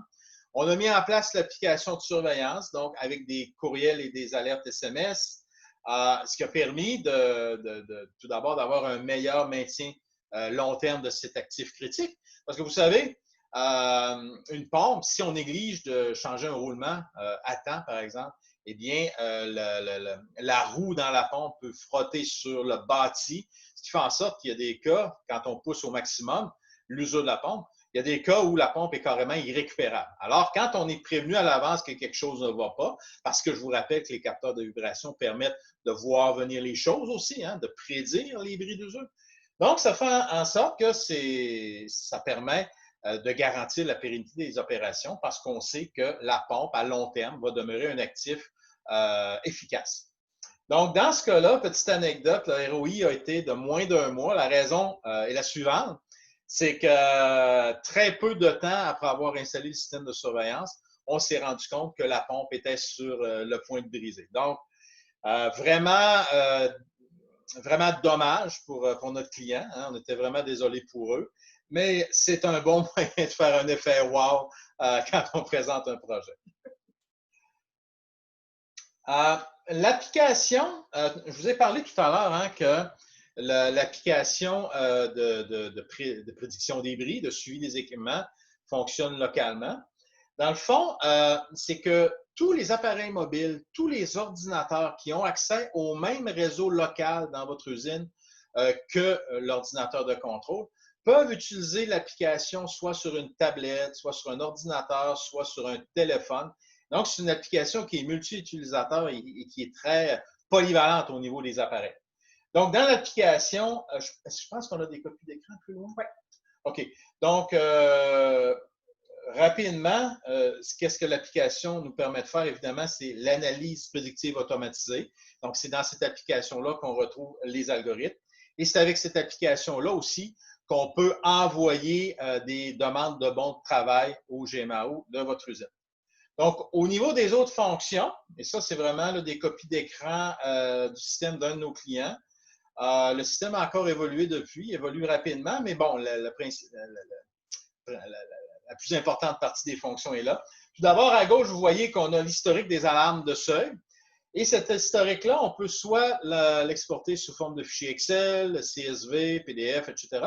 On a mis en place l'application de surveillance, donc avec des courriels et des alertes SMS, ce qui a permis tout d'abord d'avoir un meilleur maintien long terme de cet actif critique. Parce que vous savez, une pompe, si on néglige de changer un roulement à temps, par exemple, eh bien, la roue dans la pompe peut frotter sur le bâti, ce qui fait en sorte qu'il y a des cas, quand on pousse au maximum l'usure de la pompe, il y a des cas où la pompe est carrément irrécupérable. Alors, quand on est prévenu à l'avance que quelque chose ne va pas, parce que je vous rappelle que les capteurs de vibration permettent de voir venir les choses aussi, hein, de prédire les bris d'usure. Donc, ça fait en sorte que ça permet de garantir la pérennité des opérations parce qu'on sait que la pompe, à long terme, va demeurer un actif efficace. Donc, dans ce cas-là, petite anecdote, le ROI a été de moins d'un mois. La raison est la suivante, c'est que très peu de temps après avoir installé le système de surveillance, on s'est rendu compte que la pompe était sur le point de briser. Donc, vraiment dommage pour notre client. Hein? On était vraiment désolé pour eux. Mais c'est un bon moyen de faire un effet wow quand on présente un projet. L'application, je vous ai parlé tout à l'heure hein, que l'application de prédiction des bris, de suivi des équipements, fonctionne localement. Dans le fond, c'est que tous les appareils mobiles, tous les ordinateurs qui ont accès au même réseau local dans votre usine que l'ordinateur de contrôle peuvent utiliser l'application soit sur une tablette, soit sur un ordinateur, soit sur un téléphone. Donc, c'est une application qui est multi-utilisateur et qui est très polyvalente au niveau des appareils. Donc, dans l'application, je pense qu'on a des copies d'écran plus loin. Oui. OK. Donc, rapidement, qu'est-ce que l'application nous permet de faire? Évidemment, c'est l'analyse prédictive automatisée. Donc, c'est dans cette application-là qu'on retrouve les algorithmes. Et c'est avec cette application-là aussi qu'on peut envoyer des demandes de bons de travail au GMAO de votre usine. Donc, au niveau des autres fonctions, et ça, c'est vraiment là, des copies d'écran du système d'un de nos clients. Le système a encore évolué depuis, il évolue rapidement, mais bon, la plus importante partie des fonctions est là. Tout d'abord, à gauche, vous voyez qu'on a l'historique des alarmes de seuil. Et cet historique-là, on peut soit l'exporter sous forme de fichier Excel, CSV, PDF, etc.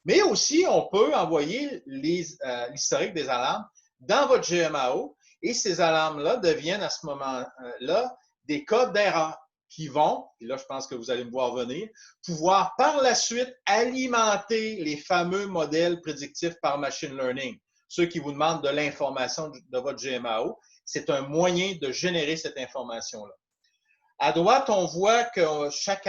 Mais aussi, on peut envoyer l'historique des alarmes dans votre GMAO et ces alarmes-là deviennent à ce moment-là des codes d'erreur qui vont, et là je pense que vous allez me voir venir, pouvoir par la suite alimenter les fameux modèles prédictifs par machine learning. Ceux qui vous demandent de l'information de votre GMAO, c'est un moyen de générer cette information-là. À droite, on voit que chaque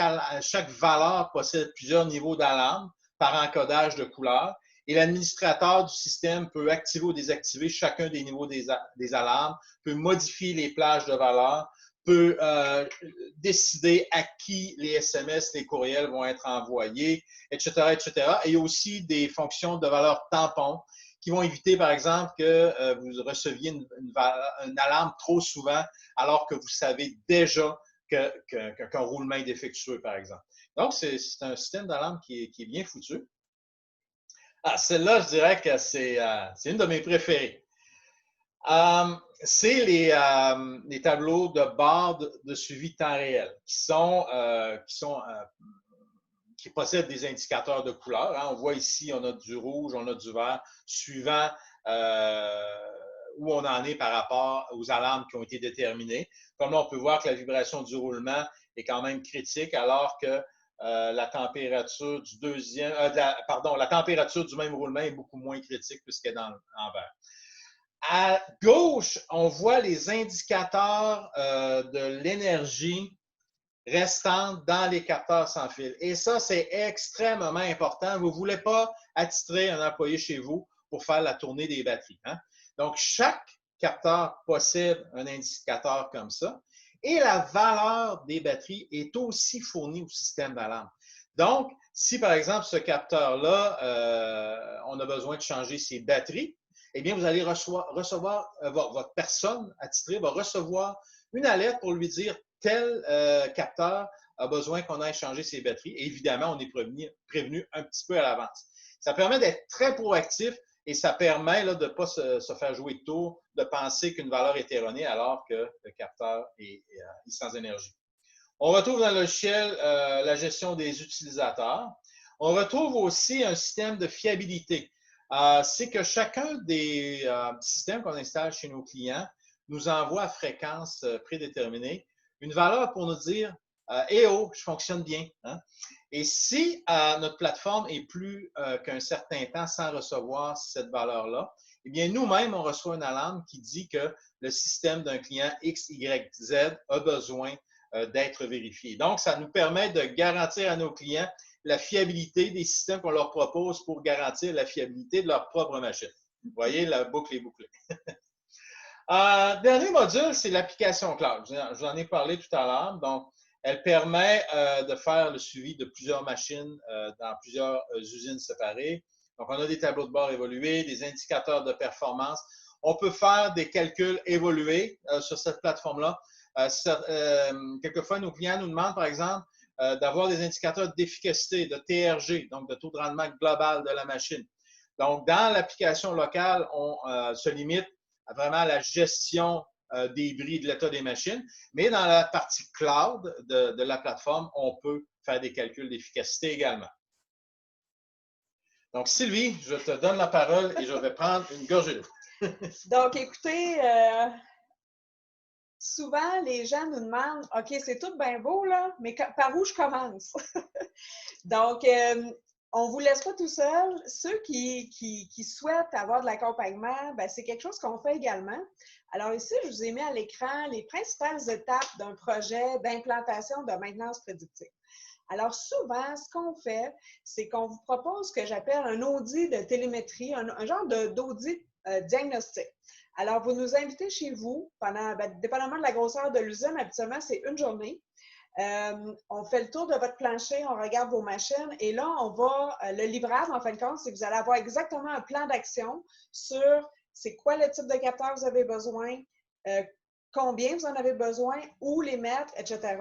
valeur possède plusieurs niveaux d'alarme par encodage de couleurs et l'administrateur du système peut activer ou désactiver chacun des niveaux des alarmes, peut modifier les plages de valeurs, peut décider à qui les SMS, les courriels vont être envoyés, etc., etc. Et il y a aussi des fonctions de valeur tampon qui vont éviter, par exemple, que vous receviez une alarme trop souvent alors que vous savez déjà qu'un roulement est défectueux, par exemple. Donc, c'est un système d'alarme qui est bien foutu. Ah, celle-là, je dirais que c'est une de mes préférées. C'est les tableaux de barres de suivi temps réel qui possèdent des indicateurs de couleur. Hein. On voit ici, on a du rouge, on a du vert, suivant où on en est par rapport aux alarmes qui ont été déterminées. Comme là, on peut voir que la vibration du roulement est quand même critique, alors que la température la température du même roulement est beaucoup moins critique puisqu'elle est en vert. À gauche, on voit les indicateurs de l'énergie restante dans les capteurs sans fil. Et ça, c'est extrêmement important. Vous ne voulez pas attitrer un employé chez vous pour faire la tournée des batteries. Hein? Donc, chaque capteur possède un indicateur comme ça. Et la valeur des batteries est aussi fournie au système d'alarme. Donc, si par exemple, ce capteur-là, on a besoin de changer ses batteries, eh bien, vous allez recevoir votre personne attitrée va recevoir une alerte pour lui dire tel capteur a besoin qu'on aille changer ses batteries. Et évidemment, on est prévenu un petit peu à l'avance. Ça permet d'être très proactif et ça permet là, de ne pas se faire jouer de tour, de penser qu'une valeur est erronée alors que le capteur est sans énergie. On retrouve dans le logiciel la gestion des utilisateurs. On retrouve aussi un système de fiabilité. C'est que chacun des systèmes qu'on installe chez nos clients nous envoie à fréquence prédéterminée une valeur pour nous dire « Eh oh, je fonctionne bien. Hein? » Et si notre plateforme est plus qu'un certain temps sans recevoir cette valeur-là, eh bien, nous-mêmes, on reçoit une alarme qui dit que le système d'un client X, Y, Z a besoin d'être vérifié. Donc, ça nous permet de garantir à nos clients la fiabilité des systèmes qu'on leur propose pour garantir la fiabilité de leur propre machine. Vous voyez, la boucle est bouclée. Dernier module, c'est l'application cloud. Je vous en ai parlé tout à l'heure. Donc, elle permet de faire le suivi de plusieurs machines dans plusieurs usines séparées. Donc, on a des tableaux de bord évolués, des indicateurs de performance. On peut faire des calculs évolués sur cette plateforme-là. Quelquefois, nos clients nous demandent, par exemple, d'avoir des indicateurs d'efficacité, de TRG, donc de taux de rendement global de la machine. Donc, dans l'application locale, on se limite vraiment à la gestion des bris de l'état des machines, mais dans la partie cloud de la plateforme, on peut faire des calculs d'efficacité également. Donc, Sylvie, je te donne la parole et je vais prendre une gorgée d'eau. Donc, écoutez, souvent, les gens nous demandent « OK, c'est tout bien beau, là, mais par où je commence? » Donc, on ne vous laisse pas tout seul. Ceux qui souhaitent avoir de l'accompagnement, c'est quelque chose qu'on fait également. Alors ici, je vous ai mis à l'écran les principales étapes d'un projet d'implantation de maintenance prédictive. Alors souvent, ce qu'on fait, c'est qu'on vous propose ce que j'appelle un audit de télémétrie, un genre d'audit diagnostic. Alors, vous nous invitez chez vous pendant, dépendamment de la grosseur de l'usine, habituellement, c'est une journée. On fait le tour de votre plancher, on regarde vos machines et là, on va, le livrable, en fin de compte, c'est que vous allez avoir exactement un plan d'action sur c'est quoi le type de capteur que vous avez besoin, combien vous en avez besoin, où les mettre, etc.,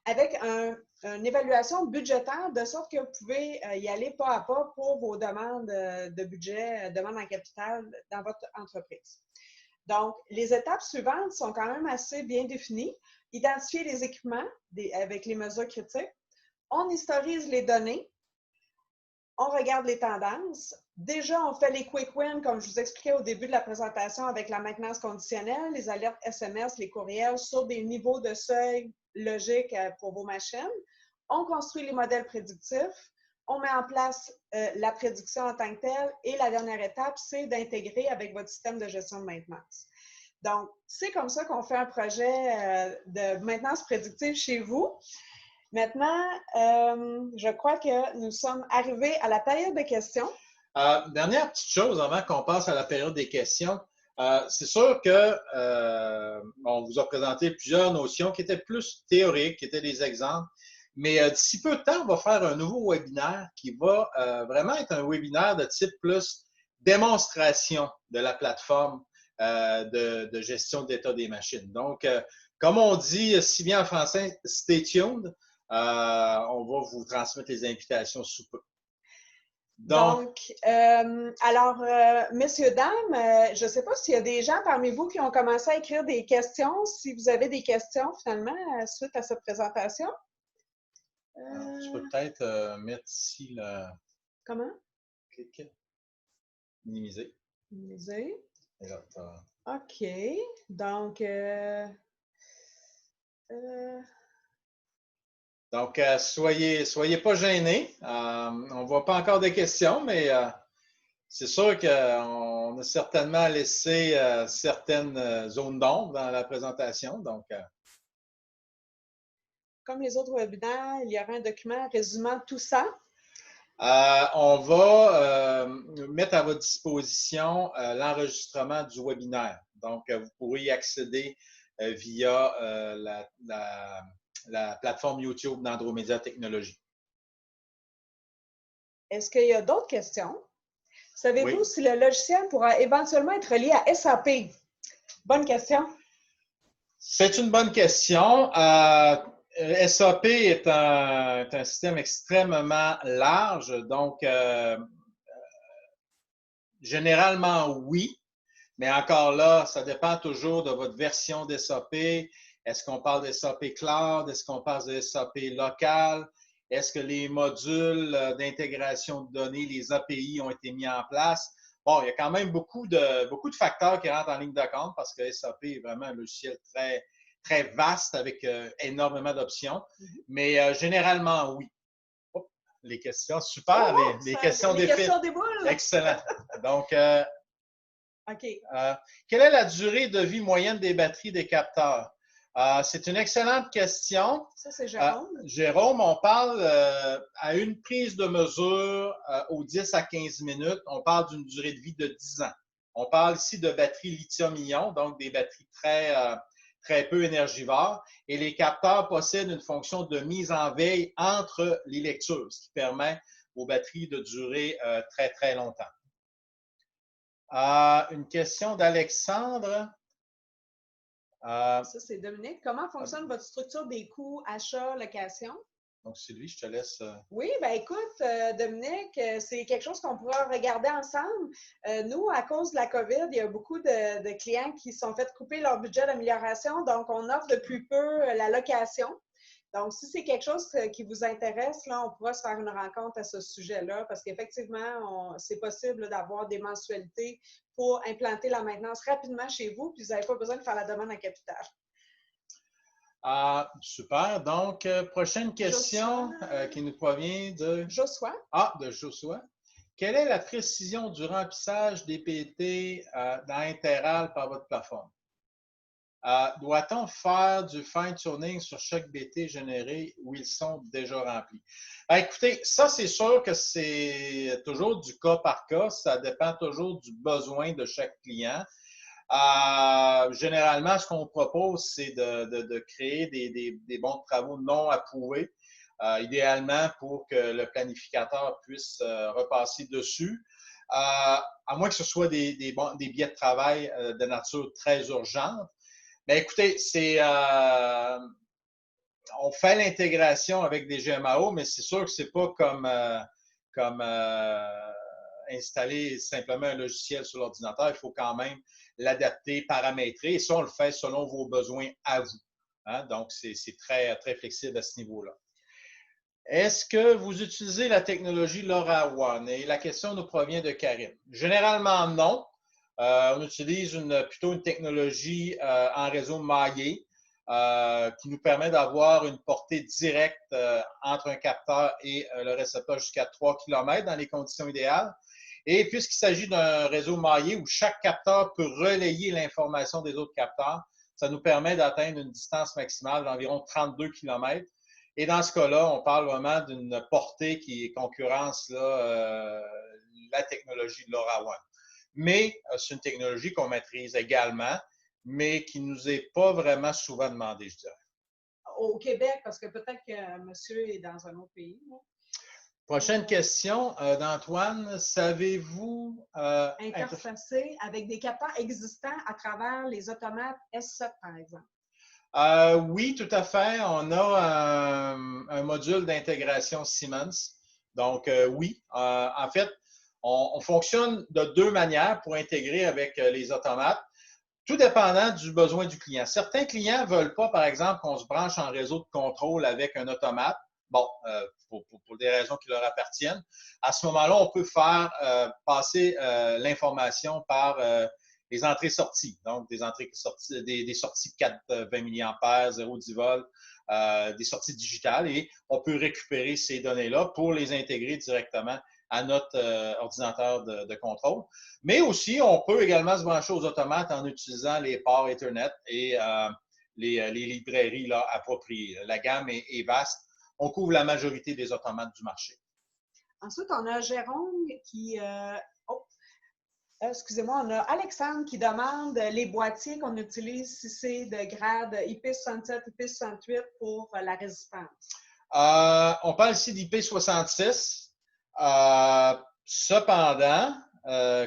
avec une évaluation budgétaire de sorte que vous pouvez y aller pas à pas pour vos demandes de budget, demandes en capital dans votre entreprise. Donc, les étapes suivantes sont quand même assez bien définies. Identifier les équipements avec les mesures critiques. On historise les données. On regarde les tendances. Déjà, on fait les quick wins, comme je vous expliquais au début de la présentation, avec la maintenance conditionnelle, les alertes SMS, les courriels sur des niveaux de seuil logiques pour vos machines. On construit les modèles prédictifs. On met en place la prédiction en tant que telle. Et la dernière étape, c'est d'intégrer avec votre système de gestion de maintenance. Donc, c'est comme ça qu'on fait un projet de maintenance prédictive chez vous. Maintenant, je crois que nous sommes arrivés à la période de questions. Dernière petite chose avant qu'on passe à la période des questions. C'est sûr que on vous a présenté plusieurs notions qui étaient plus théoriques, qui étaient des exemples. Mais d'ici peu de temps, on va faire un nouveau webinaire qui va vraiment être un webinaire de type plus démonstration de la plateforme de gestion d'état des machines. Donc, comme on dit si bien en français, stay tuned. On va vous transmettre les invitations sous peu. Donc, messieurs, dames, je ne sais pas s'il y a des gens parmi vous qui ont commencé à écrire des questions. Si vous avez des questions, finalement, suite à cette présentation. Je peux peut-être mettre ici le... Comment? Clic. Minimiser. Minimiser. Et là, OK. Donc, soyez pas gênés. On ne voit pas encore de questions, mais c'est sûr qu'on a certainement laissé certaines zones d'ombre dans la présentation. Donc, comme les autres webinaires, il y aura un document résumant tout ça. On va mettre à votre disposition l'enregistrement du webinaire. Donc, vous pourrez y accéder via la plateforme YouTube d'Andromédia Technologies. Est-ce qu'il y a d'autres questions? Savez-vous Oui. si le logiciel pourra éventuellement être lié à SAP? Bonne question. C'est une bonne question. SAP est un système extrêmement large, donc généralement oui, mais encore là, ça dépend toujours de votre version de SAP. Est-ce qu'on parle de SAP Cloud? Est-ce qu'on parle de SAP local? Est-ce que les modules d'intégration de données, les API, ont été mis en place? bon, il y a quand même beaucoup de facteurs qui rentrent en ligne de compte parce que SAP est vraiment un logiciel très, très vaste avec énormément d'options. Mais généralement, oui. Oh, les questions, super, les questions les questions déboulent. Excellent. Donc, OK. quelle est la durée de vie moyenne des batteries des capteurs? C'est une excellente question. Ça, c'est Jérôme. Jérôme, on parle à une prise de mesure aux 10 à 15 minutes, on parle d'une durée de vie de 10 ans. On parle ici de batteries lithium-ion, donc des batteries très peu énergivores. Et les capteurs possèdent une fonction de mise en veille entre les lectures, ce qui permet aux batteries de durer très, très longtemps. Une question d'Alexandre. Ça, c'est Dominique. Comment fonctionne votre structure des coûts, achat, location? Donc, Sylvie, je te laisse. Oui, bien écoute, Dominique, c'est quelque chose qu'on pourra regarder ensemble. Nous, à cause de la COVID, il y a beaucoup de clients qui sont fait couper leur budget d'amélioration, donc on offre depuis peu la location. Donc, si c'est quelque chose qui vous intéresse, là, on pourra se faire une rencontre à ce sujet-là parce qu'effectivement, c'est possible d'avoir des mensualités pour implanter la maintenance rapidement chez vous, puis vous n'avez pas besoin de faire la demande en capital. Super. Donc, prochaine question qui nous provient de Joshua. De Joshua. Quelle est la précision du remplissage des PT dans Interal par votre plateforme? Doit-on faire du fine-tuning sur chaque BT généré où ils sont déjà remplis? Écoutez, ça, c'est sûr que c'est toujours du cas par cas. Ça dépend toujours du besoin de chaque client. Généralement, ce qu'on propose, c'est de créer des bons de travaux non approuvés, idéalement pour que le planificateur puisse repasser dessus. À moins que ce soit des billets de travail de nature très urgente. Mais écoutez, on fait l'intégration avec des GMAO, mais c'est sûr que c'est pas comme installer simplement un logiciel sur l'ordinateur. Il faut quand même l'adapter, paramétrer. Et ça, on le fait selon vos besoins à vous. Hein? Donc, c'est très, très flexible à ce niveau-là. Est-ce que vous utilisez la technologie LoRaWAN? Et la question nous provient de Karine. Généralement, non. On utilise plutôt une technologie en réseau maillé qui nous permet d'avoir une portée directe entre un capteur et le récepteur jusqu'à 3 km dans les conditions idéales. Et puisqu'il s'agit d'un réseau maillé où chaque capteur peut relayer l'information des autres capteurs, ça nous permet d'atteindre une distance maximale d'environ 32 km. Et dans ce cas-là, on parle vraiment d'une portée qui concurrence la technologie de LoRaWAN. Mais c'est une technologie qu'on maîtrise également, mais qui ne nous est pas vraiment souvent demandée, je dirais. Au Québec, parce que peut-être que monsieur est dans un autre pays. Prochaine question d'Antoine. Savez-vous interfacer avec des capteurs existants à travers les automates S7, par exemple? Oui, tout à fait. On a un module d'intégration Siemens. Donc, oui. En fait, on fonctionne de deux manières pour intégrer avec les automates, tout dépendant du besoin du client. Certains clients ne veulent pas, par exemple, qu'on se branche en réseau de contrôle avec un automate. Bon, pour des raisons qui leur appartiennent. À ce moment-là, on peut faire passer l'information par les entrées-sorties. Donc, des sorties de 4-20 mA, 0-10 volts, des sorties digitales. Et on peut récupérer ces données-là pour les intégrer directement à notre ordinateur de contrôle. Mais aussi, on peut également se brancher aux automates en utilisant les ports Ethernet et les librairies là, appropriées. La gamme est vaste. On couvre la majorité des automates du marché. Ensuite, on a Jérôme qui... excusez-moi, on a Alexandre qui demande les boîtiers qu'on utilise si c'est de grade IP67, IP68 pour la résistance. On parle ici d'IP66. Cependant,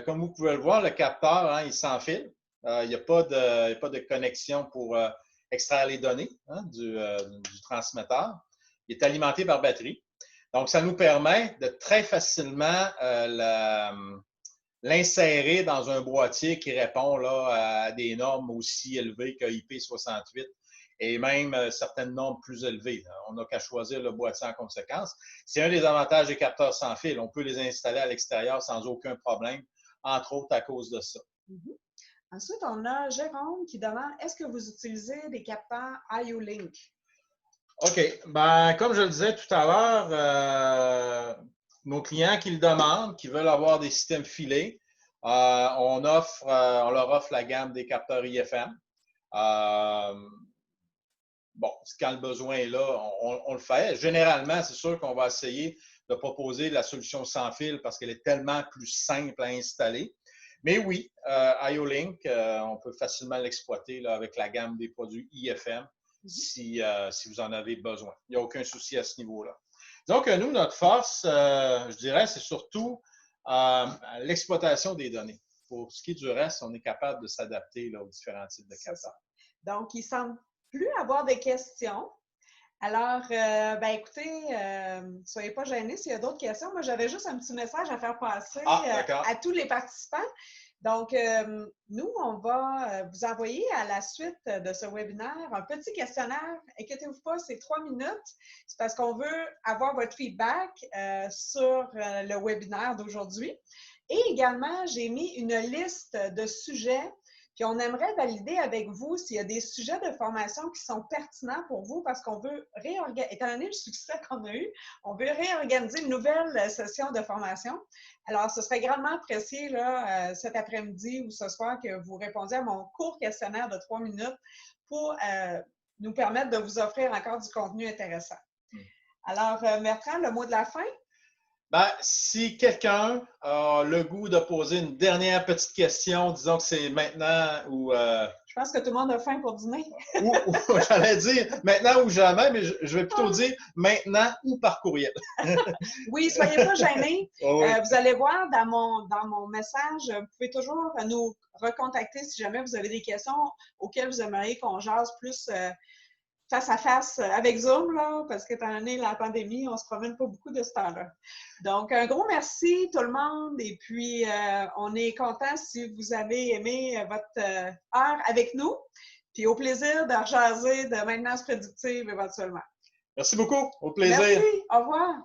comme vous pouvez le voir, le capteur, hein, il s'enfile. Il n'y a pas de connexion pour extraire les données du transmetteur. Il est alimenté par batterie. Donc, ça nous permet de très facilement l'insérer dans un boîtier qui répond là, à des normes aussi élevées que IP68 et même certaines normes plus élevées. On n'a qu'à choisir le boîtier en conséquence. C'est un des avantages des capteurs sans fil. On peut les installer à l'extérieur sans aucun problème entre autres à cause de ça. Mm-hmm. Ensuite, on a Jérôme qui demande, est-ce que vous utilisez des capteurs IO-Link? OK. Ben, comme je le disais tout à l'heure, nos clients qui le demandent, qui veulent avoir des systèmes filés, on leur offre la gamme des capteurs IFM. Bon, quand le besoin est là, on le fait. Généralement, c'est sûr qu'on va essayer de proposer la solution sans fil parce qu'elle est tellement plus simple à installer. Mais oui, IO-Link, on peut facilement l'exploiter avec la gamme des produits IFM si vous en avez besoin. Il n'y a aucun souci à ce niveau-là. Donc, nous, notre force, je dirais, c'est surtout l'exploitation des données. Pour ce qui est du reste, on est capable de s'adapter aux différents types de capteurs. Donc, il semble plus avoir de questions. Alors, écoutez, soyez pas gênés s'il y a d'autres questions. Moi, j'avais juste un petit message à faire passer à tous les participants. Donc, nous, on va vous envoyer à la suite de ce webinaire un petit questionnaire. Inquiétez-vous pas, c'est 3 minutes. C'est parce qu'on veut avoir votre feedback sur le webinaire d'aujourd'hui. Et également, j'ai mis une liste de sujets. Puis on aimerait valider avec vous s'il y a des sujets de formation qui sont pertinents pour vous parce qu'on veut réorganiser, étant donné le succès qu'on a eu, on veut réorganiser une nouvelle session de formation. Alors, ce serait grandement apprécié là, cet après-midi ou ce soir que vous répondiez à mon court questionnaire de 3 minutes pour nous permettre de vous offrir encore du contenu intéressant. Alors, Bertrand, le mot de la fin? Ben, si quelqu'un a le goût de poser une dernière petite question, disons que c'est maintenant ou… Je pense que tout le monde a faim pour dîner. ou j'allais dire maintenant ou jamais, mais je vais plutôt dire maintenant ou par courriel. Oui, soyez pas gênés. Oh oui. Vous allez voir dans mon message, vous pouvez toujours nous recontacter si jamais vous avez des questions auxquelles vous aimeriez qu'on jase plus face à face avec Zoom, là, parce qu'étant donné la pandémie, on ne se promène pas beaucoup de ce temps-là. Donc, un gros merci tout le monde et puis on est content si vous avez aimé votre heure avec nous. Puis au plaisir de rejaser de maintenance prédictive éventuellement. Merci beaucoup. Au plaisir. Merci. Au revoir.